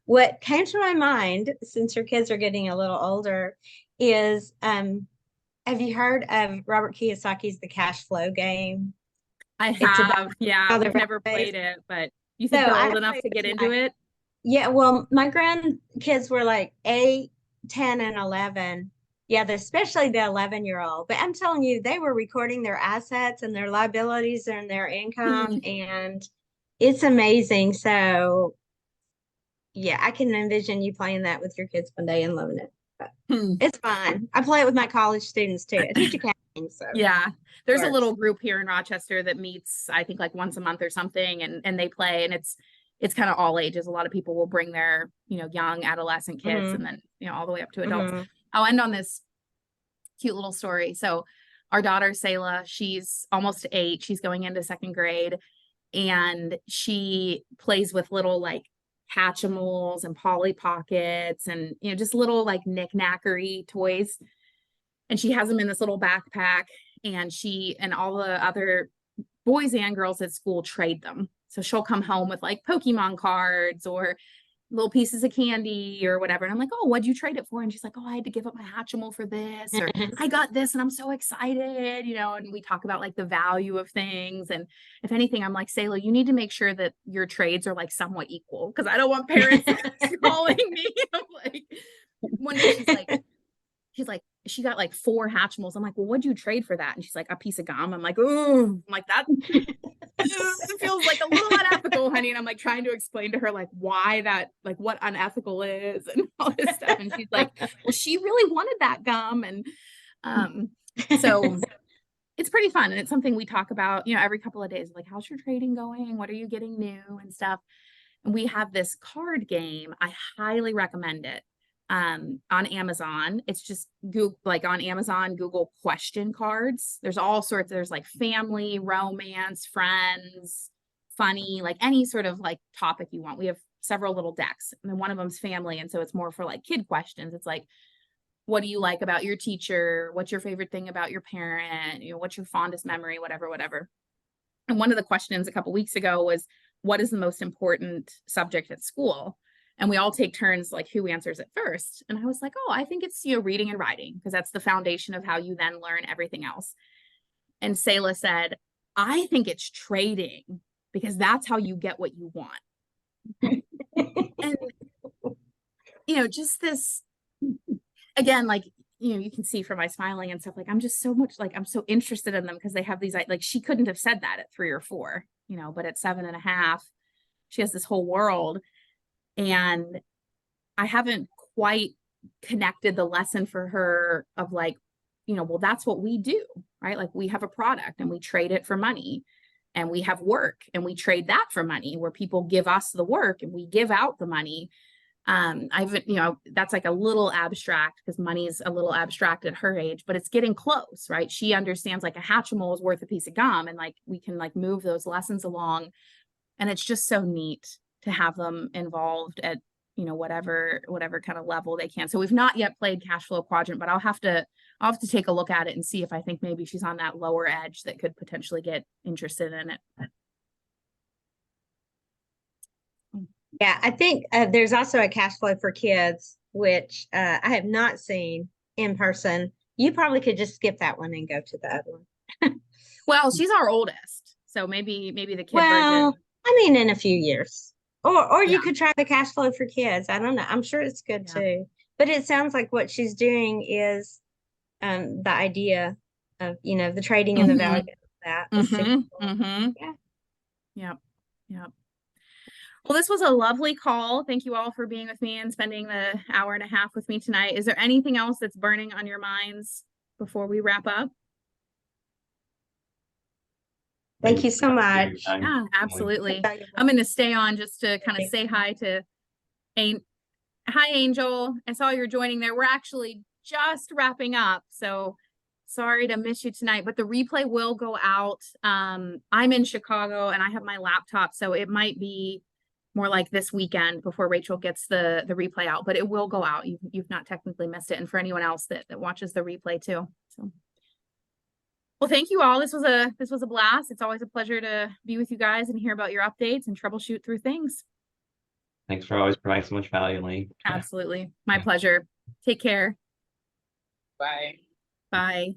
What came to my mind, since your kids are getting a little older, is have you heard of Robert Kiyosaki's The Cash Flow Game? I It's about have, yeah, how I've they're never raised. played it, but you think So they're I old enough played to get with into my- it? Yeah, well, my grandkids were like 8, 10, and 11. Yeah, especially the 11-year-old. But I'm telling you, they were recording their assets and their liabilities and their income, and it's amazing. So, yeah, I can envision you playing that with your kids one day and loving it. But it's fun. I play it with my college students too. I teach accounting, so Yeah, there's a works. little group here in Rochester that meets, I think, like once a month or something, and they play, and it's kind of all ages. A lot of people will bring their, you know, young adolescent kids, and then, you know, all the way up to adults. I'll end on this cute little story. So our daughter Selah, she's almost 8. She's going into 2nd grade, and she plays with little like Hatchimals and Polly Pockets and, you know, just little like knick-knackery toys. And she has them in this little backpack, and she and all the other boys and girls at school trade them. So she'll come home with like Pokemon cards or little pieces of candy or whatever. And I'm like, oh, what'd you trade it for? And she's like, oh, I had to give up my Hatchimal for this, or I got this and I'm so excited, you know, and we talk about like the value of things. And if anything, I'm like, Selah, you need to make sure that your trades are like somewhat equal, because I don't want parents calling me. I'm like, one day she's like, she got like 4 Hatchimals. I'm like, well, what'd you trade for that? And she's like, a piece of gum. I'm like, ooh, I'm like, that it feels like a little unethical, honey. And I'm like trying to explain to her like why that, like what unethical is and all this stuff. And she's like, well, she really wanted that gum. And so it's pretty fun. And it's something we talk about, you know, every couple of days, like, how's your trading going? What are you getting new and stuff? And we have this card game. I highly recommend it. On Amazon. It's just Google, like on Amazon, Google question cards. There's all sorts. There's like family, romance, friends, funny, like any sort of like topic you want. We have several little decks, and then one of them's family. And so it's more for like kid questions. It's like, what do you like about your teacher? What's your favorite thing about your parent? You know, what's your fondest memory? Whatever. And one of the questions a couple weeks ago was, what is the most important subject at school? And we all take turns, like who answers it first. And I was like, oh, I think it's, you know, reading and writing, because that's the foundation of how you then learn everything else. And Selah said, I think it's trading, because that's how you get what you want. And, you know, just this, again, like, you know, you can see from my smiling and stuff, like, I'm just so much, like, I'm so interested in them because they have these, like, she couldn't have said that at 3 or 4, you know, but at 7.5, she has this whole world. And I haven't quite connected the lesson for her of like, you know, well, that's what we do, right? Like we have a product and we trade it for money, and we have work and we trade that for money, where people give us the work and we give out the money. You know, that's like a little abstract, because money is a little abstract at her age, but it's getting close, right? She understands like a Hatchimal is worth a piece of gum, and like we can like move those lessons along. And it's just so neat to have them involved at, you know, whatever kind of level they can. So we've not yet played Cash Flow Quadrant, but I'll have to I'll have to take a look at it and see if I think maybe she's on that lower edge that could potentially get interested in it. Yeah, I think there's also a cash flow for kids, which I have not seen in person. You probably could just skip that one and go to the other one. Well, she's our oldest, so maybe the kid Well, version. I mean, in a few years, or Yeah. you could try the cash flow for kids. I don't know. I'm sure it's good Yeah. too. But it sounds like what she's doing is the idea of, you know, the trading and the Mhm. value of that. is super Mm-hmm. cool. Mm-hmm. Yeah. Yep. Yep. Well, this was a lovely call. Thank you all for being with me and spending the hour and a half with me tonight. Is there anything else that's burning on your minds before we wrap up? Thank you so for your much. time. Yeah, absolutely. Valuable. I'm going to stay on just to kind of you. say hi to Hi, Angel. I saw you're joining there. We're actually just wrapping up, so sorry to miss you tonight, but the replay will go out. I'm in Chicago and I have my laptop, so it might be more like this weekend before Rachel gets the replay out, but it will go out. You've not technically missed it, and for anyone else that watches the replay too. So, well, thank you all. This was a blast. It's always a pleasure to be with you guys and hear about your updates and troubleshoot through things. Thanks for always providing so much value, Elaine. Absolutely. My pleasure. Take care. Bye. Bye.